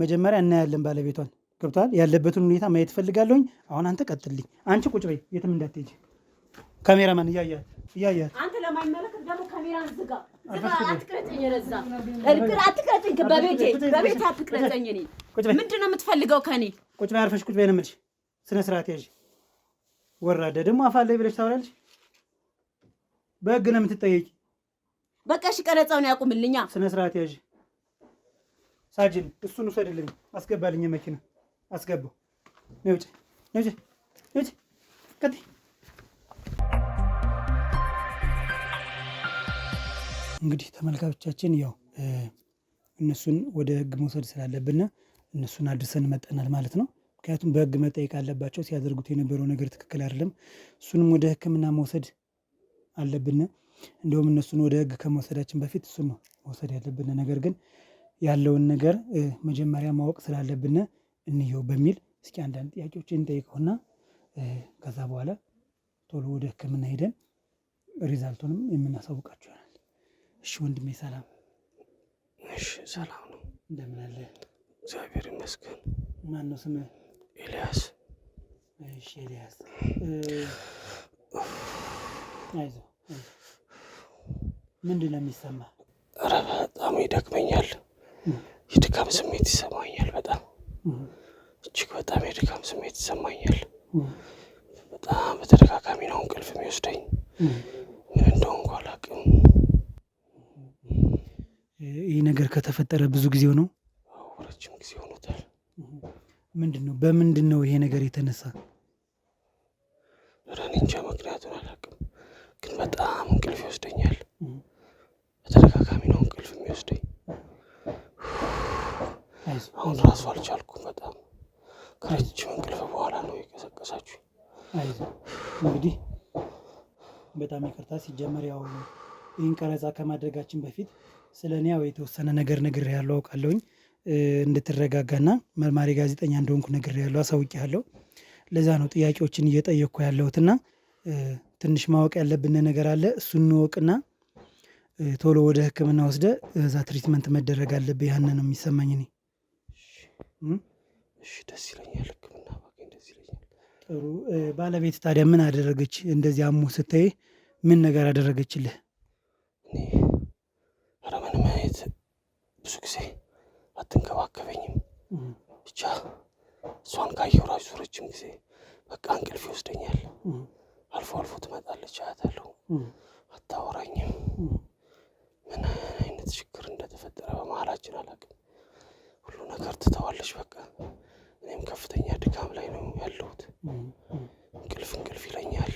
መጀመሪያ እናያለን። ባለቤቷን ገብቶሃል? ያለበትን ሁኔታ ማየት ፈልጋለሁኝ። አሁን አንተ ቀጥልኝ። አንቺ ቁጭ በይ፣ የትም እንዳትሄጂ። ካሜራማን እያያት አንተ ለማይመለከት ደግሞ ካሜራን ዝጋ። አትቅረጸኝ፣ ረዛ አትቅረጸኝ። በቤቴ አትቅረጸኝ። እኔ ምንድን ነው የምትፈልገው ከኔ? ቁጭ በይ፣ አርፈሽ ቁጭ በይ ነው የምልሽ። ስነ ስርዓት ያዥ። ወራደ ደግሞ አፋለይ ብለሽ ታወራለሽ። በህግ ነው የምትጠየቂ። በቃ እሺ፣ ቀረጻውን ያቁምልኛ። ስነ ስርዓት ያዥ። ሳጅን እሱን ውሰድልኝ፣ አስገባልኝ። መኪና አስገባው። ነውጭ ቀጥይ። እንግዲህ ተመልካቾቻችን ያው እነሱን ወደ ህግ መውሰድ ስላለብን እነሱን አድርሰን መጠናል ማለት ነው። ምክንያቱም በህግ መጠየቅ አለባቸው። ሲያደርጉት የነበረው ነገር ትክክል አይደለም። እሱንም ወደ ህክምና መውሰድ አለብን። እንዲሁም እነሱን ወደ ህግ ከመውሰዳችን በፊት እሱን ነው መውሰድ ያለብን። ነገር ግን ያለውን ነገር መጀመሪያ ማወቅ ስላለብን እንየው በሚል እስኪ አንዳንድ ጥያቄዎችን እንጠይቀውና ከዛ በኋላ ቶሎ ወደ ህክምና ሄደን ሪዛልቱንም የምናሳውቃቸው ይሆናል። እሺ ወንድሜ ሰላም። እሺ ሰላም ነው። እንደምን አለ? እግዚአብሔር ይመስገን። ማን ነው ስምህ? ኤልያስ። እሺ ኤልያስ፣ አይዞህ። ምንድን ነው የሚሰማ? ኧረ በጣም ይደክመኛል። የድካም ስሜት ይሰማኛል። በጣም እጅግ በጣም የድካም ስሜት ይሰማኛል። በጣም በተደጋጋሚ ነው እንቅልፍ የሚወስደኝ። ምን እንደሆንኩ አላውቅም። ይህ ነገር ከተፈጠረ ብዙ ጊዜው ነው? ረጅም ጊዜ ሆኖታል። ምንድን ነው በምንድን ነው ይሄ ነገር የተነሳ? ኧረ እኔ እንጃ ምክንያቱን አላውቅም፣ ግን በጣም እንቅልፍ ይወስደኛል። በተደጋጋሚ ነው እንቅልፍ የሚወስደኝ። አሁን ራሱ አልቻልኩም። በጣም ከረጅም እንቅልፍ በኋላ ነው የቀሰቀሳችሁ። አይዞህ እንግዲህ በጣም ይቅርታ። ሲጀመር ያው ይህን ቀረጻ ከማድረጋችን በፊት ስለ እኔ ያው የተወሰነ ነገር ነግሬሃለሁ፣ አውቃለሁኝ። እንድትረጋጋና መርማሪ ጋዜጠኛ እንደሆንኩ ነግሬሃለሁ፣ አሳውቄሃለሁ። ለዛ ነው ጥያቄዎችን እየጠየቅኩ ያለሁትና ትንሽ ማወቅ ያለብን ነገር አለ። እሱን እንወቅና ቶሎ ወደ ህክምና ወስደ እዛ ትሪትመንት መደረግ አለብህ። ያንን ነው የሚሰማኝ እኔ። እሺ ደስ ይለኛል፣ ህክምና ባገኝ ደስ ይለኛል። ጥሩ። ባለቤት ታዲያ ምን አደረገች? እንደዚህ አሞ ስታይ ምን ነገር አደረገችልህ? እኔ ኧረ ምንም አይነት ብዙ ጊዜ አትንከባከበኝም። ብቻ እሷን ካየሁ ራሱ ረጅም ጊዜ በቃ እንቅልፍ ይወስደኛል። አልፎ አልፎ ትመጣለች፣ አያታለሁ፣ አታወራኝም። ምን አይነት ችግር እንደተፈጠረ በመሀላችን አላውቅም። ሁሉ ነገር ትተዋለች በቃ። እኔም ከፍተኛ ድካም ላይ ነው ያለሁት። እንቅልፍ ይለኛል።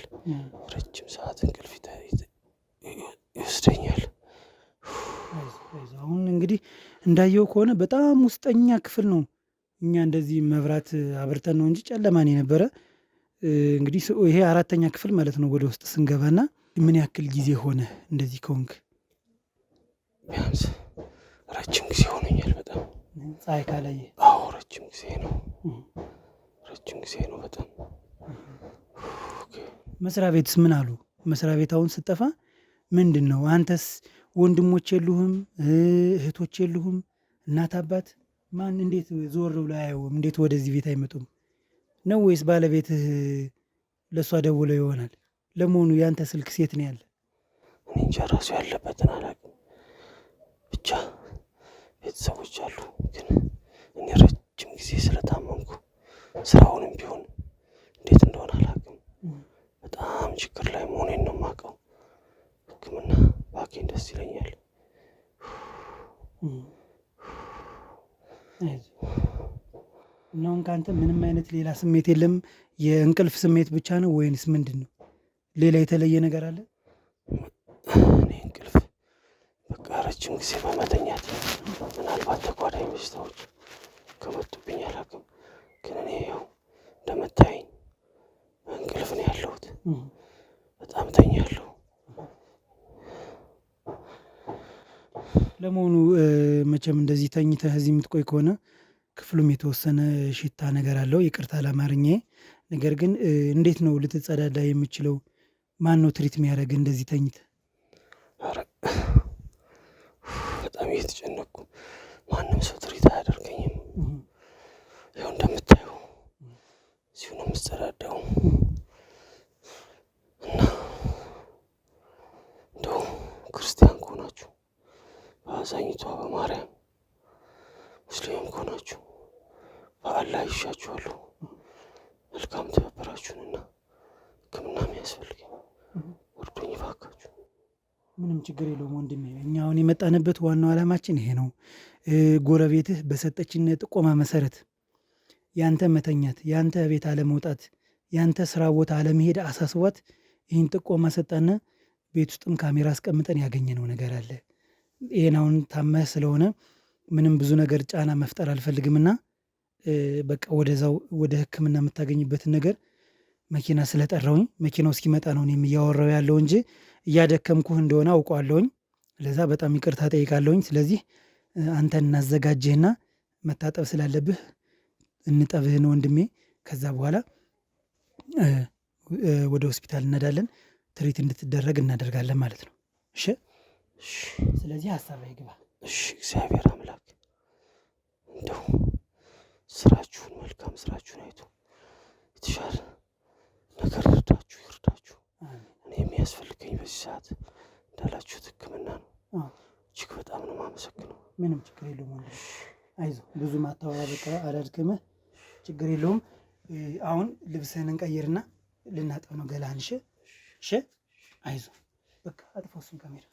ረጅም ሰዓት እንቅልፍ ይወስደኛል። አሁን እንግዲህ እንዳየው ከሆነ በጣም ውስጠኛ ክፍል ነው። እኛ እንደዚህ መብራት አብርተን ነው እንጂ ጨለማን የነበረ እንግዲህ ይሄ 4ኛ ክፍል ማለት ነው ወደ ውስጥ ስንገባና ምን ያክል ጊዜ ሆነ እንደዚህ ከሆንክ? ቢያንስ ረጅም ጊዜ ሆኖኛል በጣም ፀሐይ ካላየ። አዎ ረጅም ጊዜ ነው በጣም። መስሪያ ቤትስ ምን አሉ? መስሪያ ቤት አሁን ስጠፋ ምንድን ነው? አንተስ ወንድሞች የሉህም? እህቶች የሉህም? እናት አባት ማን እንዴት ዞር ብሎ አያዩም? እንዴት ወደዚህ ቤት አይመጡም ነው? ወይስ ባለቤትህ ለእሷ ደውለው ይሆናል? ለመሆኑ ያንተ ስልክ ሴት ነው ያለ? እኔ እንጃ ራሱ ያለበትን አላውቅም። ብቻ ቤተሰቦች አሉ፣ ግን እኔ ረጅም ጊዜ ስለታመምኩ ስራውንም ቢሆን እንዴት እንደሆነ አላውቅም። በጣም ችግር ላይ መሆኔን ነው የማውቀው። ሕክምና ባገኝ ደስ ይለኛል። እናሁን ከአንተ ምንም አይነት ሌላ ስሜት የለም? የእንቅልፍ ስሜት ብቻ ነው ወይንስ ምንድን ነው? ሌላ የተለየ ነገር አለ? እኔ እንቅልፍ በቃ ረጅም ጊዜ በመተኛት ምናልባት ተጓዳኝ በሽታዎች ከመጡብኝ አላውቅም። ግን እኔ ያው እንደምታየኝ በእንቅልፍ ነው ያለሁት። በጣም ተኛለሁ። ለመሆኑ መቼም እንደዚህ ተኝተህ እዚህ የምትቆይ ከሆነ ክፍሉም የተወሰነ ሽታ ነገር አለው። ይቅርታ ለአማርኛዬ። ነገር ግን እንዴት ነው ልትጸዳዳ የምችለው? ማን ነው ትሪት የሚያደርግ እንደዚህ ተኝተህ? ኧረ በጣም እየተጨነቅኩ፣ ማንም ሰው ትሪት አያደርገኝም። ያው እንደምታየው እዚሁ ነው የምጸዳዳው እና እንደው ክርስቲያን ከሆናችሁ በአዛኝቷ በማርያም፣ ሙስሊም ከሆናችሁ በአላህ ይሻችኋለሁ። መልካም ትብብራችሁንና ሕክምና የሚያስፈልገኝ ወርዱኝ እባካችሁ። ምንም ችግር የለውም ወንድሜ። እኛ አሁን የመጣንበት ዋናው ዓላማችን ይሄ ነው። ጎረቤትህ በሰጠችን ጥቆማ መሰረት ያንተ መተኛት፣ ያንተ ቤት አለመውጣት፣ ያንተ ስራ ቦታ አለመሄድ አሳስቧት ይህን ጥቆማ ሰጣና ቤት ውስጥም ካሜራ አስቀምጠን ያገኘነው ነገር አለ። ይሄን አሁን ታመህ ስለሆነ ምንም ብዙ ነገር ጫና መፍጠር አልፈልግምና በቃ ወደዛው ወደ ሕክምና የምታገኝበትን ነገር መኪና ስለጠራውኝ መኪናው እስኪመጣ ነው እኔም እያወራው ያለው እንጂ እያደከምኩህ እንደሆነ አውቀዋለሁኝ። ለዛ በጣም ይቅርታ ጠይቃለሁኝ። ስለዚህ አንተን እናዘጋጅህና መታጠብ ስላለብህ እንጠብህን ወንድሜ። ከዛ በኋላ ወደ ሆስፒታል እንሄዳለን። ትሪት እንድትደረግ እናደርጋለን ማለት ነው። እሺ። ስለዚህ ሀሳብ ላይ ግባ። እሺ። እግዚአብሔር አምላክ እንደው ስራችሁን፣ መልካም ስራችሁን አይቶ የተሻለ ነገር ይርዳችሁ። እኔ የሚያስፈልገኝ በዚህ ሰዓት እንዳላችሁት ሕክምና ነው። እጅግ በጣም ነው የማመሰግነው። ምንም ችግር የለውም ወንድሜ፣ አይዞህ። ብዙ ማታወራ በቃ አላድክምህ። ችግር የለውም። አሁን ልብስህን እንቀይርና ልናጠብ ነው ገላህን። እሺ፣ አይዞህ። በቃ አጥፋው እሱን ካሜራ